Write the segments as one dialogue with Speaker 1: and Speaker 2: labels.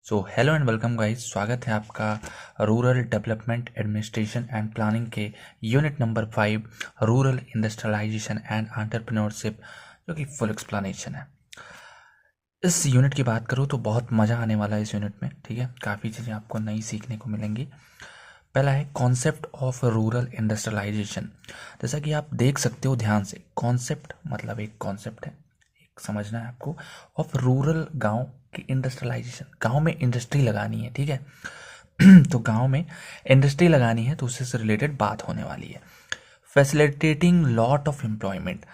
Speaker 1: So hello and welcome guys, स्वागत है आपका rural development administration and planning के unit number 5 rural industrialization and entrepreneurship, जो कि फुल एक्सप्लेनेशन है। इस यूनिट की बात करूँ तो बहुत मज़ा आने वाला है इस यूनिट में। ठीक है, काफ़ी चीज़ें आपको नई सीखने को मिलेंगी। पहला है कॉन्सेप्ट ऑफ रूरल इंडस्ट्रियलाइजेशन। जैसा कि आप देख सकते हो ध्यान से, कॉन्सेप्ट मतलब एक कॉन्सेप्ट है, एक समझना है आपको, ऑफ रूरल गांव की इंडस्ट्रियलाइजेशन। गांव में इंडस्ट्री लगानी है, ठीक है। तो गांव में इंडस्ट्री लगानी है तो उससे से रिलेटेड बात होने वाली है। Facilitating lot of employment.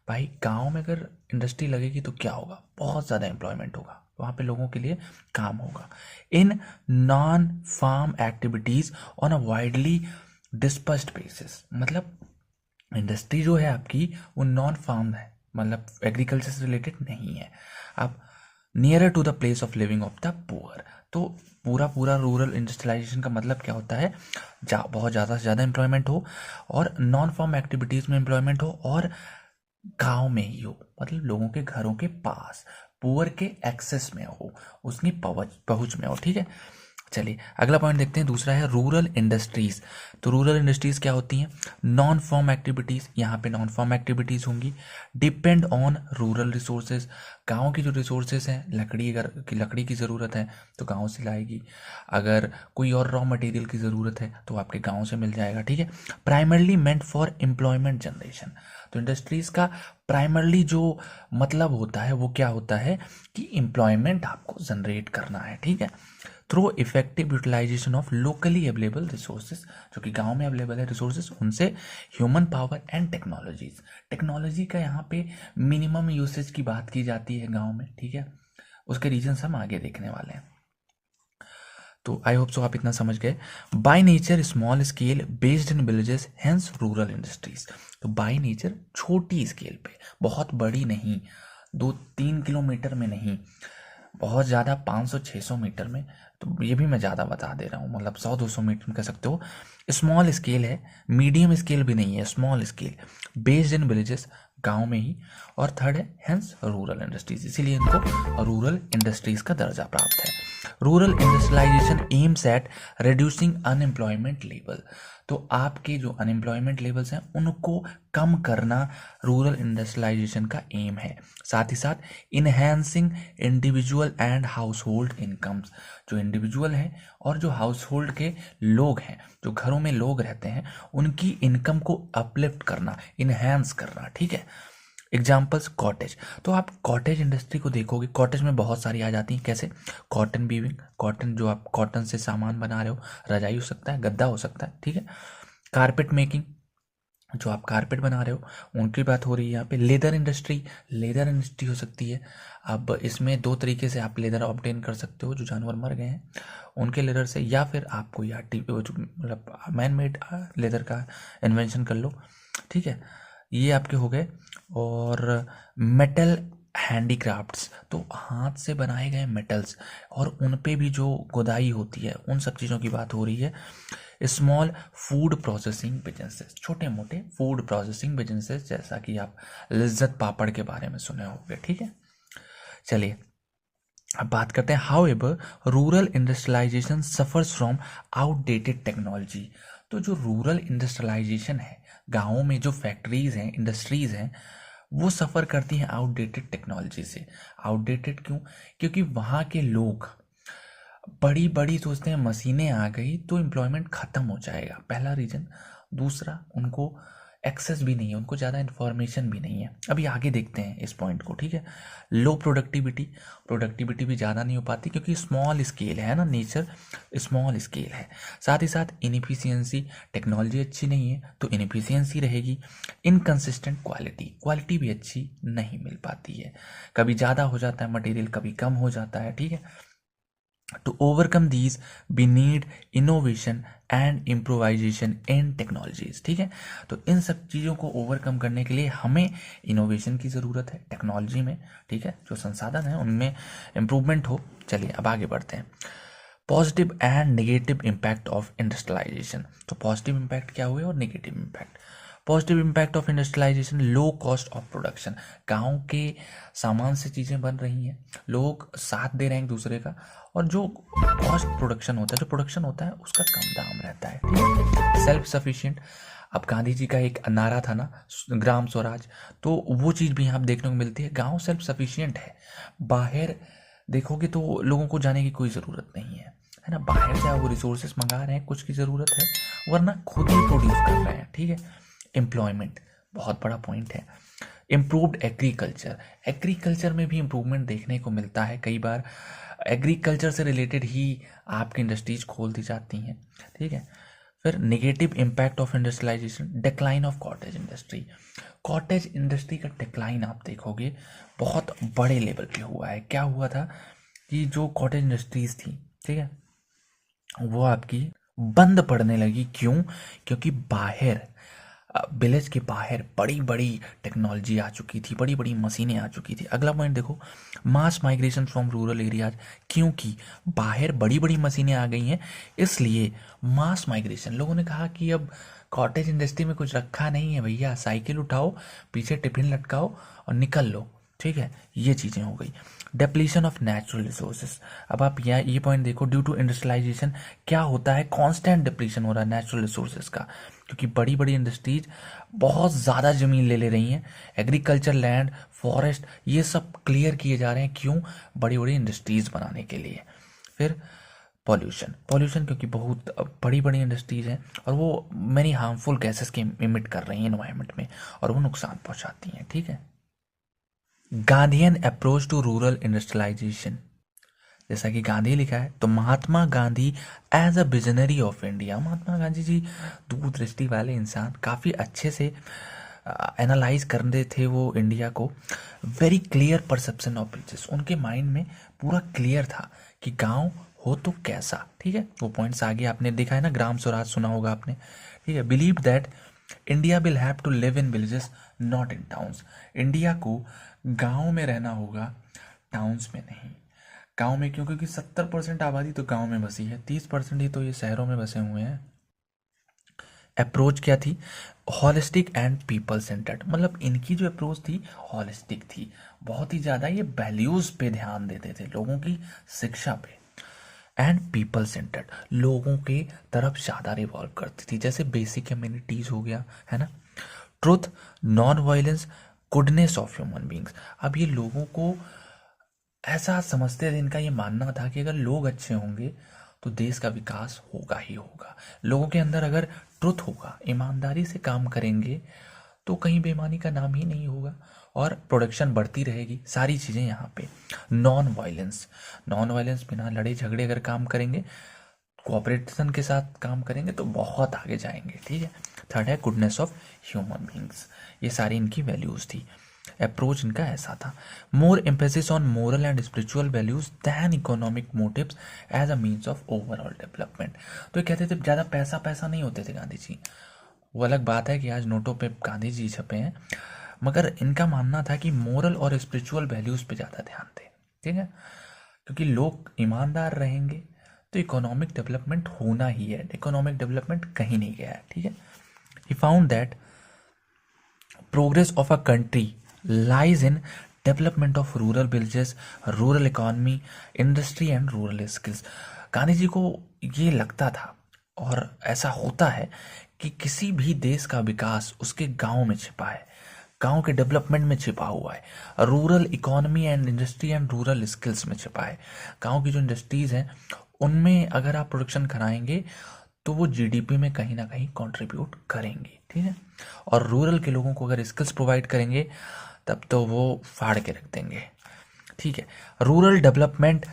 Speaker 1: भाई गांव में अगर इंडस्ट्री लगेगी तो क्या होगा, बहुत ज़्यादा एम्प्लॉयमेंट होगा, वहाँ पे लोगों के लिए काम होगा। In non farm activities on a widely dispersed basis. मतलब इंडस्ट्री जो है आपकी वो नॉन फार्म है, मतलब एग्रीकल्चर से रिलेटेड नहीं है। अब nearer to the place of living of the poor. तो पूरा पूरा रूरल इंडस्ट्रियलाइजेशन का मतलब क्या होता है, बहुत ज़्यादा से ज़्यादा एम्प्लॉयमेंट हो और नॉन फार्म एक्टिविटीज़ में एम्प्लॉयमेंट हो और गांव में ही हो, मतलब लोगों के घरों के पास, पुअर के एक्सेस में हो, उसकी पहुंच में हो। ठीक है, चलिए अगला पॉइंट देखते हैं। दूसरा है रूरल इंडस्ट्रीज। तो रूरल इंडस्ट्रीज क्या होती हैं, नॉन फॉर्म एक्टिविटीज़। यहाँ पे नॉन फॉर्म एक्टिविटीज़ होंगी, डिपेंड ऑन रूरल रिसोर्सेज। गांव की जो रिसोर्सेज हैं, लकड़ी की ज़रूरत है तो गांव से लाएगी। अगर कोई और रॉ मटेरियल की ज़रूरत है तो आपके गांव से मिल जाएगा। ठीक है, primarily meant for employment generation. तो इंडस्ट्रीज़ का प्राइमरली जो मतलब होता है वो क्या होता है कि एम्प्लॉयमेंट आपको जनरेट करना है। ठीक है, through effective utilisation of locally available resources, जो कि गांव में अवेलेबल है रिसोर्सेज, उनसे human power and technologies. Technology का यहाँ पे मिनिमम यूसेज की बात की जाती है गांव में। ठीक है, उसके रीजंस हम आगे देखने वाले हैं। तो आई होप सो आप इतना समझ गए। By nature small scale based in villages, hence rural industries. तो बाय नेचर छोटी स्केल पे, बहुत बड़ी नहीं, 2-3 किलोमीटर में नहीं, बहुत ज़्यादा 500-600 मीटर में। तो ये भी मैं ज़्यादा बता दे रहा हूँ, मतलब 100-200 मीटर में कह सकते हो। स्मॉल स्केल है, मीडियम स्केल भी नहीं है, small scale, based in villages, गांव में ही। और थर्ड है हेंस रूरल इंडस्ट्रीज, इसीलिए इनको रूरल इंडस्ट्रीज का दर्जा प्राप्त है। Rural industrialisation aims at reducing unemployment level. तो आपके जो अनएम्प्लॉयमेंट लेवल्स हैं उनको कम करना रूरल इंडस्ट्रियलाइजेशन का एम है। साथ ही साथ enhancing individual and house hold incomes. जो इंडिविजुअल हैं और जो हाउस होल्ड के लोग हैं, जो घरों में लोग रहते हैं, उनकी इनकम को अपलिफ्ट करना, इन्हेंस करना। ठीक है, एग्जाम्पल्स कॉटेज। तो आप कॉटेज इंडस्ट्री को देखोगे, कॉटेज में बहुत सारी आ जाती हैं। कैसे, कॉटन वीविंग, कॉटन जो आप कॉटन से सामान बना रहे हो, रजाई हो सकता है, गद्दा हो सकता है। ठीक है, कारपेट मेकिंग, जो आप कारपेट बना रहे हो उनकी बात हो रही है यहाँ पे। लेदर इंडस्ट्री, लेदर इंडस्ट्री हो सकती है। अब इसमें दो तरीके से आप लेदर ऑब्टेन कर सकते हो, जो जानवर मर गए हैं उनके लेदर से, या फिर आप कोई मतलब मैन मेड लेदर का इन्वेंशन कर लो। ठीक है, ये आपके हो गए। और मेटल हैंडीक्राफ्ट्स, तो हाथ से बनाए गए मेटल्स और उन पे भी जो खुदाई होती है, उन सब चीज़ों की बात हो रही है। स्मॉल फूड प्रोसेसिंग बिजनेसेस, छोटे मोटे फूड प्रोसेसिंग बिजनेसेस, जैसा कि आप लिज्जत पापड़ के बारे में सुने होंगे। ठीक है, चलिए अब बात करते हैं however rural industrialisation suffers from outdated technology. तो जो रूरल इंडस्ट्रियलाइजेशन है, गाँवों में जो फैक्ट्रीज हैं, इंडस्ट्रीज हैं, वो सफ़र करती हैं आउटडेटेड टेक्नोलॉजी से। आउटडेटेड क्यों, क्योंकि वहाँ के लोग बड़ी बड़ी सोचते हैं मशीनें आ गई तो एम्प्लॉयमेंट ख़त्म हो जाएगा, पहला रीज़न। दूसरा, उनको एक्सेस भी नहीं है, उनको ज़्यादा इन्फॉर्मेशन भी नहीं है। अभी आगे देखते हैं इस पॉइंट को। ठीक है, लो प्रोडक्टिविटी, प्रोडक्टिविटी भी ज़्यादा नहीं हो पाती क्योंकि स्मॉल स्केल है ना, नेचर स्मॉल स्केल है। साथ ही साथ इनएफिशिएंसी, टेक्नोलॉजी अच्छी नहीं है तो इनएफिशिएंसी रहेगी। इनकंसिस्टेंट क्वालिटी, क्वालिटी भी अच्छी नहीं मिल पाती है, कभी ज़्यादा हो जाता है मटेरियल, कभी कम हो जाता है। ठीक है, to overcome these we need innovation and improvisation in technologies। ठीक है, तो इन सब चीज़ों को ओवरकम करने के लिए हमें इनोवेशन की ज़रूरत है टेक्नोलॉजी में। ठीक है, जो संसाधन है उनमें इम्प्रूवमेंट हो। चलिए अब आगे बढ़ते हैं। Positive and negative impact of industrialisation. तो पॉजिटिव इम्पैक्ट क्या हुए और negative impact. Positive impact of industrialisation, low cost of production, गांव के सामान से चीज़ें बन रही हैं, लोग साथ दे रहे हैं एक दूसरे का, और जो कॉस्ट प्रोडक्शन होता है, जो प्रोडक्शन होता है उसका कम दाम रहता है, ठीक है। सेल्फ सफिशिएंट, अब गांधी जी का एक नारा था ना, ग्राम स्वराज, तो वो चीज़ भी यहाँ पे देखने को मिलती है। गांव सेल्फ सफिशिएंट है, बाहर देखोगे तो लोगों को जाने की कोई ज़रूरत नहीं है ना, बाहर से वो रिसोर्सेस मंगा रहे हैं, कुछ की ज़रूरत है, वरना खुद ही प्रोड्यूस कर रहे हैं, ठीक है। एम्प्लॉयमेंट बहुत बड़ा पॉइंट है। इम्प्रूव्ड एग्रीकल्चर, एग्रीकल्चर में भी इम्प्रूवमेंट देखने को मिलता है, कई बार एग्रीकल्चर से रिलेटेड ही आपकी इंडस्ट्रीज खोल दी जाती हैं, ठीक है। फिर negative impact of industrialisation, decline of cottage industry, cottage industry का डिक्लाइन आप देखोगे बहुत बड़े लेवल पे हुआ है। क्या हुआ था कि जो कॉटेज इंडस्ट्रीज थी, ठीक है, वो आपकी बंद पड़ने लगी। क्यों? क्योंकि बाहर विलेज के बाहर बड़ी बड़ी टेक्नोलॉजी आ चुकी थी, बड़ी बड़ी मशीनें आ चुकी थी। अगला पॉइंट देखो, मास माइग्रेशन फ्रॉम रूरल एरियाज, क्योंकि बाहर बड़ी बड़ी मशीनें आ गई हैं, इसलिए मास माइग्रेशन। लोगों ने कहा कि अब कॉटेज इंडस्ट्री में कुछ रखा नहीं है भैया, साइकिल उठाओ, पीछे टिफिन लटकाओ और निकल लो, ठीक है। ये चीज़ें हो गई। डेप्लीशन ऑफ नेचुरल रिसोर्सेज, अब आप यहाँ ये पॉइंट देखो, ड्यू टू इंडस्ट्रियलाइजेशन क्या होता है, कांस्टेंट डिप्लीशन हो रहा है नेचुरल रिसोर्सेज का, क्योंकि बड़ी बड़ी इंडस्ट्रीज बहुत ज़्यादा ज़मीन ले रही हैं, एग्रीकल्चर लैंड, फॉरेस्ट, ये सब क्लियर किए जा रहे हैं। क्यों? बड़ी बड़ी इंडस्ट्रीज बनाने के लिए। फिर पॉल्यूशन, पॉल्यूशन क्योंकि बहुत बड़ी बड़ी इंडस्ट्रीज हैं और वो मेनी हार्मफुल गैसेस के इमिट कर रही हैं एनवायरनमेंट में और वो नुकसान पहुंचाती हैं, ठीक है। Gandhian approach to rural industrialization, जैसा कि गांधी लिखा है, तो Mahatma Gandhi as a visionary of India, Mahatma Gandhi ji दूरदृष्टि वाले इंसान, काफ़ी अच्छे से एनालाइज करते थे वो इंडिया को। Very clear perception of villages, उनके माइंड में पूरा क्लियर था कि गांव हो तो कैसा, ठीक है। वो पॉइंट्स आगे आपने देखा है ना, ग्राम स्वराज सुना होगा आपने, ठीक है। Believe that India will have to live in villages not in towns, India को गाँव में रहना होगा, टाउन्स में नहीं। गांव में क्यों? क्योंकि 70% आबादी तो गांव में बसी है, 30% ही तो ये शहरों में बसे हुए हैं। अप्रोच क्या थी? हॉलिस्टिक एंड पीपल सेंटर्ड, मतलब इनकी जो अप्रोच थी हॉलिस्टिक थी, बहुत ही ज़्यादा ये वैल्यूज़ पे ध्यान देते थे, लोगों की शिक्षा पे, एंड पीपल सेंटर्ड, लोगों के तरफ ज़्यादा रिवॉल्व करती थी, जैसे बेसिक कम्युनिटीज़ हो गया, है ना। Truth, non violence, goodness of human beings, अब ये लोगों को ऐसा समझते थे, इनका ये मानना था कि अगर लोग अच्छे होंगे तो देश का विकास होगा ही होगा। लोगों के अंदर अगर ट्रुथ होगा, ईमानदारी से काम करेंगे तो कहीं बेईमानी का नाम ही नहीं होगा और प्रोडक्शन बढ़ती रहेगी, सारी चीज़ें यहाँ पे। नॉन वायलेंस, नॉन वायलेंस, बिना लड़े झगड़े अगर काम करेंगे, कोऑपरेशन के साथ काम करेंगे तो बहुत आगे जाएंगे, ठीक है। थर्ड है गुडनेस ऑफ ह्यूमन बींग्स, ये सारी इनकी वैल्यूज़ थी, अप्रोच इनका ऐसा था। More emphasis on moral and spiritual values than economic motives as a means of overall development, तो ये कहते थे ज़्यादा पैसा पैसा नहीं होते थे गांधी जी। वो अलग बात है कि आज नोटों पे गांधी जी छपे हैं, मगर इनका मानना था कि मोरल और स्पिरिचुअल वैल्यूज पे ज़्यादा ध्यान दें, ठीक है, क्योंकि लोग ईमानदार रहेंगे तो इकोनॉमिक डेवलपमेंट होना ही है, इकोनॉमिक डेवलपमेंट कहीं नहीं गया है, ठीक है। He found that progress of a country lies in development of rural villages, rural economy, industry and rural skills। Gandhi ji को ये लगता था और ऐसा होता है कि किसी भी देश का विकास उसके गांव में छिपा है, गांव के डेवलपमेंट में छिपा हुआ है, rural economy and industry and rural skills में छिपा है। गांव की जो इंडस्ट्रीज हैं उनमें अगर आप प्रोडक्शन कराएंगे तो वो जीडीपी में कहीं ना कहीं कंट्रीब्यूट करेंगे, ठीक है। और रूरल के लोगों को अगर स्किल्स प्रोवाइड करेंगे तब तो वो फाड़ के रख देंगे, ठीक है। Rural development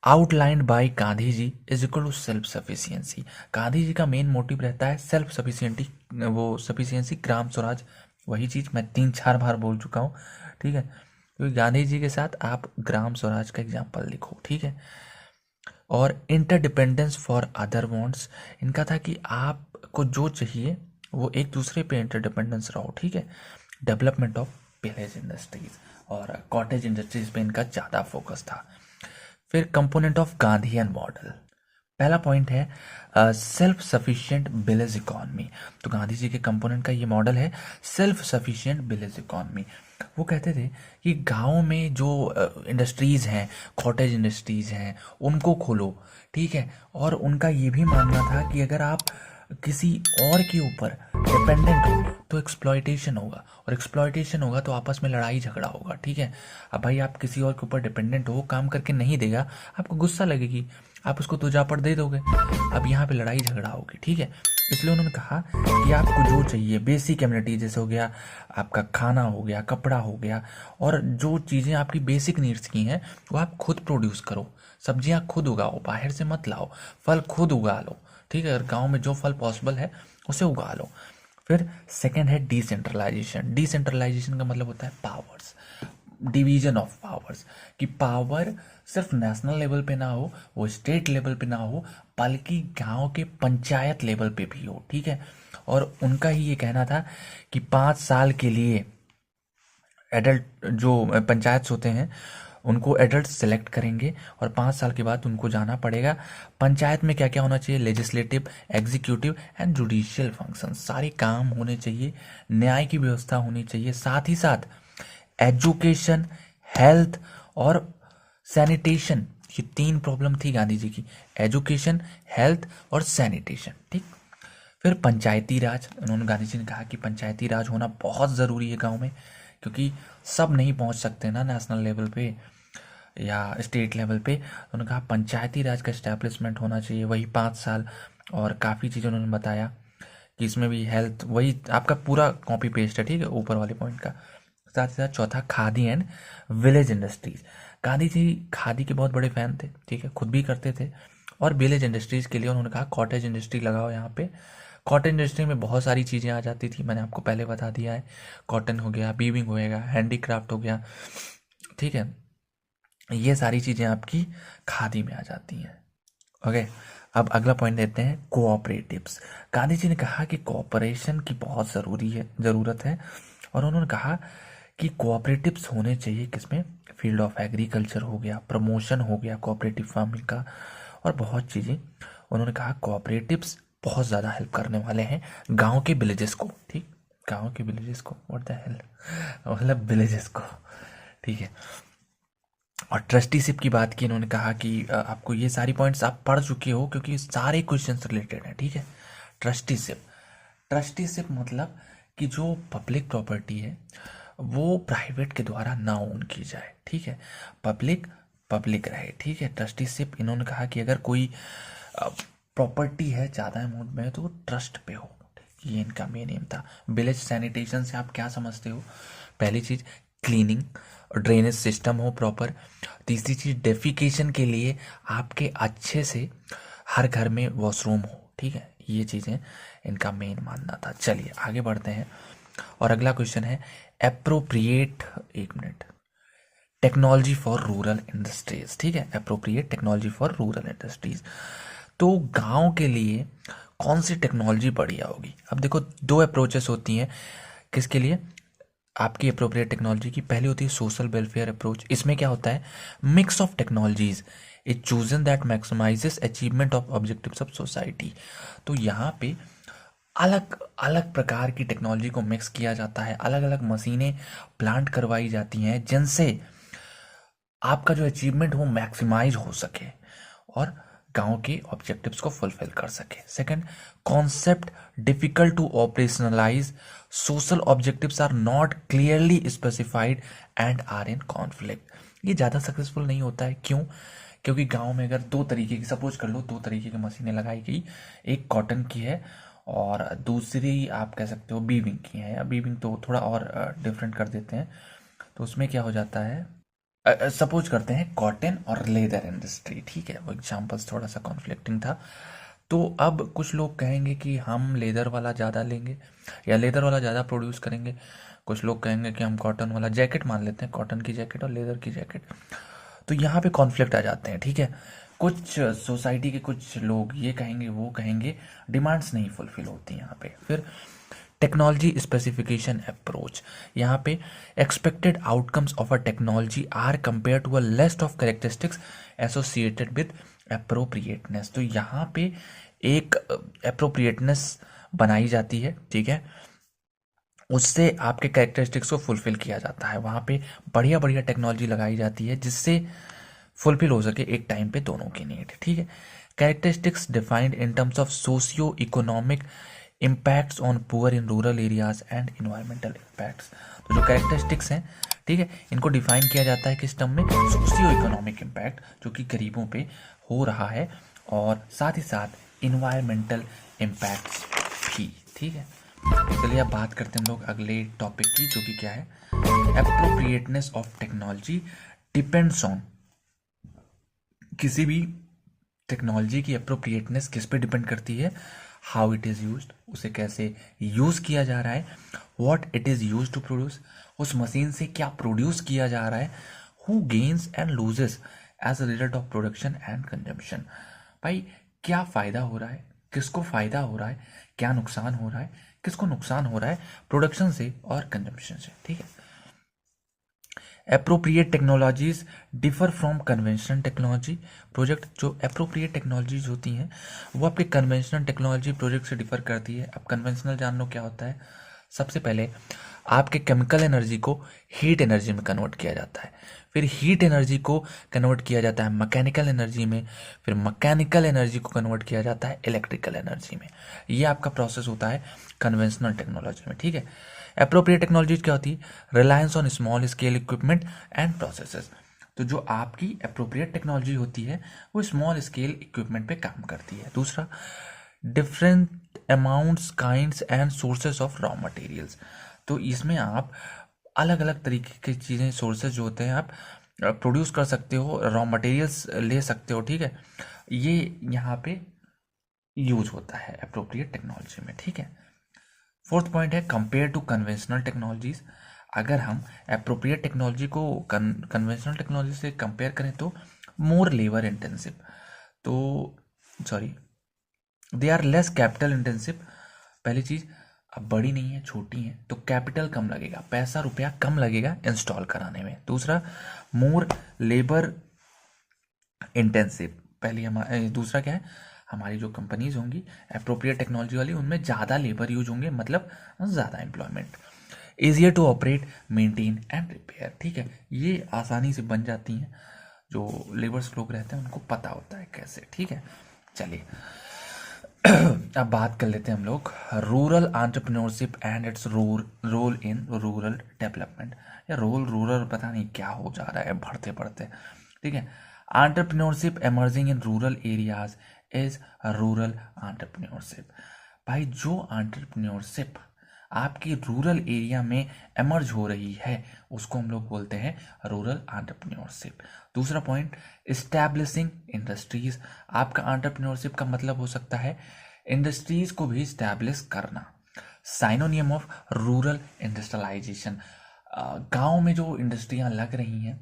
Speaker 1: outlined by Gandhi ji is equal to self sufficiency, Gandhi ji का मेन मोटिव रहता है सेल्फ सफिशियंटी, वो सफिशियंसी, ग्राम स्वराज, वही चीज़ मैं 3-4 बार बोल चुका हूँ, ठीक है। क्योंकि गांधी जी के साथ आप ग्राम स्वराज का एग्जाम्पल लिखो, ठीक है। और इंटरडिपेंडेंस फॉर अदर वांट्स, इनका था कि आपको जो चाहिए वो एक दूसरे पे इंटरडिपेंडेंस रहो, ठीक है। डेवलपमेंट ऑफ विलेज इंडस्ट्रीज और कॉटेज इंडस्ट्रीज पे इनका ज़्यादा फोकस था। फिर कंपोनेंट ऑफ गांधीयन मॉडल, पहला पॉइंट है सेल्फ सफिशिएंट विलेज इकोनॉमी। तो गांधी जी के कंपोनेंट का ये मॉडल है सेल्फ सफिशिएंट विलेज इकोनॉमी। वो कहते थे कि गांव में जो इंडस्ट्रीज हैं, कॉटेज इंडस्ट्रीज हैं, उनको खोलो, ठीक है। और उनका ये भी मानना था कि अगर आप किसी और के ऊपर डिपेंडेंट हो तो एक्सप्लॉयटेशन होगा, और एक्सप्लॉयटेशन होगा तो आपस में लड़ाई झगड़ा होगा, ठीक है। अब भाई आप किसी और के ऊपर डिपेंडेंट हो, काम करके नहीं देगा, आपको गुस्सा लगेगी, आप उसको तुझापड़ दे दोगे, अब यहाँ पे लड़ाई झगड़ा होगी, ठीक है। इसलिए उन्होंने कहा कि आपको जो चाहिए बेसिक एमिनिटी, जैसे हो गया आपका खाना, हो गया कपड़ा, हो गया, और जो चीज़ें आपकी बेसिक नीड्स की हैं वो आप खुद प्रोड्यूस करो। सब्जियां खुद उगाओ, बाहर से मत लाओ, फल खुद उगा लो, ठीक है। अगर गाँव में जो फल पॉसिबल है उसे उगा लो। फिर सेकेंड है डिसेंट्रलाइजेशन। डिसेंट्रलाइजेशन का मतलब होता है पावर्स, डिवीजन ऑफ पावर्स, कि पावर सिर्फ नेशनल लेवल पे ना हो, वो स्टेट लेवल पे ना हो, बल्कि गांव के पंचायत लेवल पे भी हो, ठीक है। और उनका ही ये कहना था कि 5 साल के लिए एडल्ट जो पंचायत होते हैं उनको एडल्ट सेलेक्ट करेंगे, और 5 साल के बाद उनको जाना पड़ेगा पंचायत में क्या क्या होना चाहिए, legislative, executive and judicial function, सारे काम होने चाहिए, न्याय की व्यवस्था होनी चाहिए, साथ ही साथ एजुकेशन, हेल्थ और सैनिटेशन, ये 3 प्रॉब्लम थी गांधी जी की, एजुकेशन, हेल्थ और सैनिटेशन, ठीक। फिर पंचायती राज, उन्होंने गांधी जी ने कहा कि पंचायती राज होना बहुत ज़रूरी है गांव में, क्योंकि सब नहीं पहुंच सकते ना नेशनल लेवल पे या स्टेट लेवल पे। उन्होंने कहा पंचायती राज का इस्टेब्लिशमेंट होना चाहिए, वही 5 साल। और काफ़ी चीज़ें उन्होंने बताया कि इसमें भी हेल्थ, वही आपका पूरा कॉपी पेस्ट है, ठीक है, ऊपर वाले पॉइंट का। साथ ही साथ चौथा khadi and village industries. Gandhi ji khadi के बहुत बड़े फैन थे, ठीक है, खुद भी करते थे। और विलेज इंडस्ट्रीज के लिए उन्होंने कहा कॉटेज इंडस्ट्री लगाओ यहाँ पे। कॉटन इंडस्ट्री में बहुत सारी चीज़ें आ जाती थी, मैंने आपको पहले बता दिया है। कॉटन हो गया, वीविंग हो गया, हैंडीक्राफ्ट हो गया, ठीक है, ये सारी चीज़ें आपकी खादी में आ जाती हैं। ओके, अब अगला पॉइंट देते हैं कोऑपरेटिव्स। गांधी जी ने कहा कि कोऑपरेशन की बहुत ज़रूरत है, और उन्होंने कहा कि कोऑपरेटिव्स होने चाहिए किसमें, फील्ड ऑफ एग्रीकल्चर हो गया, प्रमोशन हो गया कोऑपरेटिव फार्मिंग का, और बहुत चीज़ें। उन्होंने कहा कोऑपरेटिव्स बहुत ज़्यादा हेल्प करने वाले हैं गांव के विलेजेस को, ठीक, गांव के विलेजेस को, व्हाट द हेल, मतलब विलेजेस को, ठीक है। और ट्रस्टीशिप की बात की, इन्होंने कहा कि आपको ये सारी पॉइंट्स आप पढ़ चुके हो क्योंकि सारे क्वेश्चंस रिलेटेड हैं, ठीक है। ट्रस्टीशिप, ट्रस्टीशिप मतलब कि जो पब्लिक प्रॉपर्टी है वो प्राइवेट के द्वारा ना ओन की जाए, ठीक है, पब्लिक पब्लिक रहे, ठीक है। ट्रस्टीशिप, इन्होंने कहा कि अगर कोई प्रॉपर्टी है ज़्यादा अमाउंट में तो वो ट्रस्ट पे हो, ये इनका मेन एम था। विलेज सैनिटेशन से आप क्या समझते हो, पहली चीज़ क्लीनिंग, ड्रेनेज सिस्टम हो प्रॉपर। तीसरी चीज़ डेफिकेशन के लिए आपके अच्छे से हर घर में वॉशरूम हो, ठीक है, ये चीज़ें इनका मेन मानना था। चलिए आगे बढ़ते हैं, और अगला क्वेश्चन है एप्रोप्रिएट, एक minute, technology for rural industries, ठीक है, appropriate technology for rural industries. तो गांव के लिए कौन सी टेक्नोलॉजी बढ़िया होगी। अब देखो 2 अप्रोचेस होती हैं किसके लिए, आपकी अप्रोप्रिएट टेक्नोलॉजी की। पहली होती है सोशल वेलफेयर अप्रोच, इसमें क्या होता है, mix of technologies is chosen that maximizes achievement of objectives of society. तो यहाँ पे अलग अलग प्रकार की टेक्नोलॉजी को मिक्स किया जाता है, अलग अलग मशीनें प्लांट करवाई जाती हैं जिनसे आपका जो अचीवमेंट हो मैक्सिमाइज हो सके और गांव के ऑब्जेक्टिव्स को फुलफिल कर सके। Second, concept difficult to operationalise, social objectives are not clearly specified and are in conflict. ये ज़्यादा सक्सेसफुल नहीं होता है, क्यों, क्योंकि गांव में अगर 2 तरीके की, सपोज कर लो 2 तरीके की मशीनें लगाई गई, एक कॉटन की है और दूसरी आप कह सकते हो बीविंग की है, या बीविंग तो थोड़ा और डिफरेंट कर देते हैं, तो उसमें क्या हो जाता है, सपोज करते हैं कॉटन और लेदर इंडस्ट्री, ठीक है, वो एग्जांपल्स थोड़ा सा कॉन्फ्लिक्टिंग था। तो अब कुछ लोग कहेंगे कि हम लेदर वाला ज़्यादा लेंगे या लेदर वाला ज़्यादा प्रोड्यूस करेंगे, कुछ लोग कहेंगे कि हम कॉटन वाला, जैकेट मान लेते हैं, कॉटन की जैकेट और लेदर की जैकेट। तो यहाँ पे कॉन्फ्लिक्ट आ जाते हैं, ठीक है। कुछ सोसाइटी के कुछ लोग ये कहेंगे, वो कहेंगे, डिमांड्स नहीं फुलफिल होती यहाँ पे। फिर टेक्नोलॉजी स्पेसिफिकेशन अप्रोच, यहाँ पे expected outcomes of a technology are compare to a list of characteristics associated with appropriateness. तो यहाँ पे एक एप्रोप्रिएटनेस बनाई जाती है, ठीक है, उससे आपके कैरेक्टरिस्टिक्स को फुलफिल किया जाता है। वहाँ पे बढ़िया बढ़िया टेक्नोलॉजी लगाई जाती है जिससे फुलफिल हो सके एक टाइम पे दोनों की नीड, ठीक है। Characteristics defined in terms of socio economic impacts on poor in rural areas and environmental impacts. तो जो कैरेक्टरिस्टिक्स हैं, ठीक है, इनको डिफाइन किया जाता है किस टर्म में, सोशियो इकोनॉमिक इम्पैक्ट जो कि गरीबों पे हो रहा है, और साथ ही साथ इन्वायरमेंटल इम्पैक्ट्स भी, ठीक है। चलिए अब बात करते हैं हम लोग अगले टॉपिक की, जो कि क्या है, appropriateness of technology depends on. किसी भी टेक्नोलॉजी की एप्रोप्रिएटनेस किस पे डिपेंड करती है, हाउ इट इज़ यूज्ड, उसे कैसे यूज़ किया जा रहा है, what it is use to produce, उस मशीन से क्या प्रोड्यूस किया जा रहा है, who gains and loses as a result of production and consumption. भाई क्या फ़ायदा हो रहा है, किसको फ़ायदा हो रहा है, क्या नुकसान हो रहा है, किसको नुकसान हो रहा है प्रोडक्शन से और कंजम्पशन से, ठीक है। Appropriate technologies differ from conventional technology project. जो एप्रोप्रिएट टेक्नोलॉजीज होती हैं वो आपके कन्वेंशनल टेक्नोलॉजी प्रोजेक्ट से डिफर करती है। अब कन्वेंशनल जान लो क्या होता है। सबसे पहले आपके केमिकल एनर्जी को हीट एनर्जी में कन्वर्ट किया जाता है, फिर हीट एनर्जी को कन्वर्ट किया जाता है मैकेनिकल एनर्जी में, फिर मैकेनिकल एनर्जी को कन्वर्ट किया जाता है इलेक्ट्रिकल एनर्जी में। ये आपका प्रोसेस होता है कन्वेंशनल टेक्नोलॉजी में, ठीक है। एप्रोप्रिएट टेक्नोलॉजीज क्या होती है, reliance on small scale equipment and processes. तो जो आपकी एप्रोप्रिएट टेक्नोलॉजी होती है वो स्मॉल स्केल इक्विपमेंट पे काम करती है। दूसरा, different amounts kinds and sources of raw materials. तो इसमें आप अलग अलग तरीके की चीज़ें, सोर्सेज जो होते हैं आप प्रोड्यूस कर सकते हो, रॉ मटेरियल्स ले सकते हो, ठीक है। ये यहाँ पे यूज होता है एप्रोप्रिएट टेक्नोलॉजी में, ठीक है। फोर्थ पॉइंट है कंपेयर टू कन्वेंशनल टेक्नोलॉजीज। अगर हम एप्रोप्रिएट टेक्नोलॉजी को कन्वेंशनल टेक्नोलॉजी से कंपेयर करें तो मोर लेबर इंटेंसिव, तो sorry they are less capital intensive. पहली चीज़, अब बड़ी नहीं है, छोटी है, तो कैपिटल कम लगेगा, पैसा रुपया कम लगेगा इंस्टॉल कराने में। दूसरा, मोर लेबर इंटेंसिव। पहली हमारे दूसरा क्या है, हमारी जो कंपनीज होंगी एप्रोप्रिएट टेक्नोलॉजी वाली, उनमें ज़्यादा लेबर यूज होंगे, मतलब ज़्यादा employment. Easier to operate, maintain and repair, ठीक है, ये आसानी से बन जाती हैं। जो लेबर्स लोग रहते हैं उनको पता होता है कैसे, ठीक है। चलिए अब बात कर लेते हैं हम लोग rural entrepreneurship and its role in rural development. या रूरल पता नहीं क्या हो जा रहा है बढ़ते बढ़ते, ठीक है। Entrepreneurship emerging in rural areas is rural entrepreneurship. भाई जो एंटरप्रेन्योरशिप आपकी रूरल एरिया में एमर्ज हो रही है उसको हम लोग बोलते हैं रूरल एंटरप्रेन्योरशिप। दूसरा पॉइंट, इस्टेब्लिशिंग इंडस्ट्रीज। आपका एंटरप्रेन्योरशिप का मतलब हो सकता है इंडस्ट्रीज को भी इस्टेब्लिश करना। साइनोनियम ऑफ रूरल इंडस्ट्रियलाइजेशन, गांव में जो इंडस्ट्रियां लग रही हैं,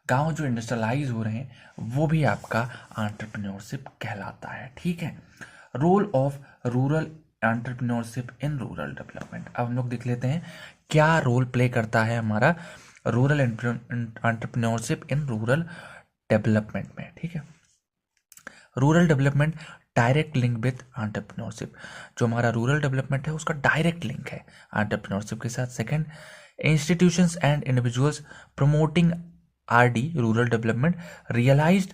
Speaker 1: गांव जो इंडस्ट्रियलाइज हो रहे हैं, वो भी आपका एंटरप्रेन्योरशिप कहलाता है, ठीक है। Role of rural entrepreneurship in rural development. अब हम लोग देख लेते हैं क्या रोल प्ले करता है हमारा rural entrepreneurship in rural development में, ठीक है। Rural development direct link with entrepreneurship. जो हमारा रूरल डेवलपमेंट है उसका डायरेक्ट लिंक है एंटरप्रेन्योरशिप के साथ। Second, institutions and individuals promoting RD rural development realised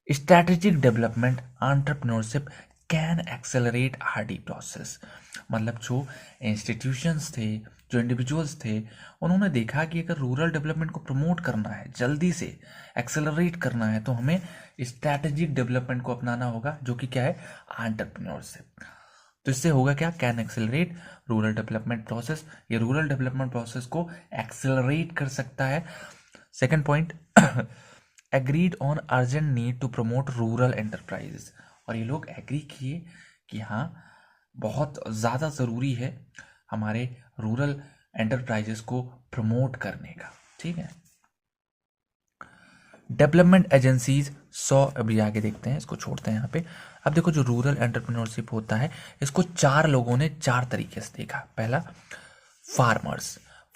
Speaker 1: strategic development entrepreneurship can accelerate RD process. मतलब जो इंस्टीट्यूशंस थे, जो इंडिविजुअल्स थे, उन्होंने देखा कि अगर रूरल डेवलपमेंट को प्रमोट करना है, जल्दी से एक्सेलरेट करना है, तो हमें स्ट्रैटेजिक डेवलपमेंट को अपनाना होगा, जो कि क्या है, एंटरप्रेन्योरशिप। तो इससे होगा क्या, can accelerate rural development process. ये रूरल डेवलपमेंट प्रोसेस को एक्सेलरेट कर सकता है। Second point, agreed on urgent need to promote rural enterprises. और ये लोग एग्री किए कि हाँ बहुत ज़्यादा ज़रूरी है हमारे रूरल एंटरप्राइजेस को प्रमोट करने का, ठीक है। डेवलपमेंट एजेंसीज अभी आगे देखते हैं, इसको छोड़ते हैं यहाँ पे। अब देखो जो रूरल एंटरप्रेन्योरशिप होता है इसको चार लोगों ने चार तरीके से देखा। पहला,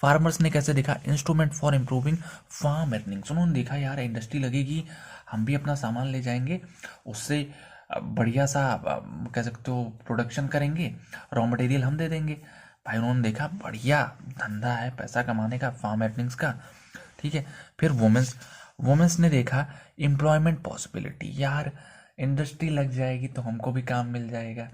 Speaker 1: फार्मर्स ने कैसे देखा, instrument for improving farm earnings. उन्होंने देखा यार इंडस्ट्री लगेगी, हम भी अपना सामान ले जाएंगे, उससे बढ़िया सा कह सकते हो प्रोडक्शन करेंगे, रॉ मटेरियल हम दे देंगे। भाई उन्होंने देखा बढ़िया धंधा है पैसा कमाने का, फार्म अर्निंग्स का, ठीक है। फिर वुमेन्स वुमेन्स ने देखा एम्प्लॉयमेंट पॉसिबिलिटी, यार इंडस्ट्री लग जाएगी तो हमको भी काम मिल जाएगा,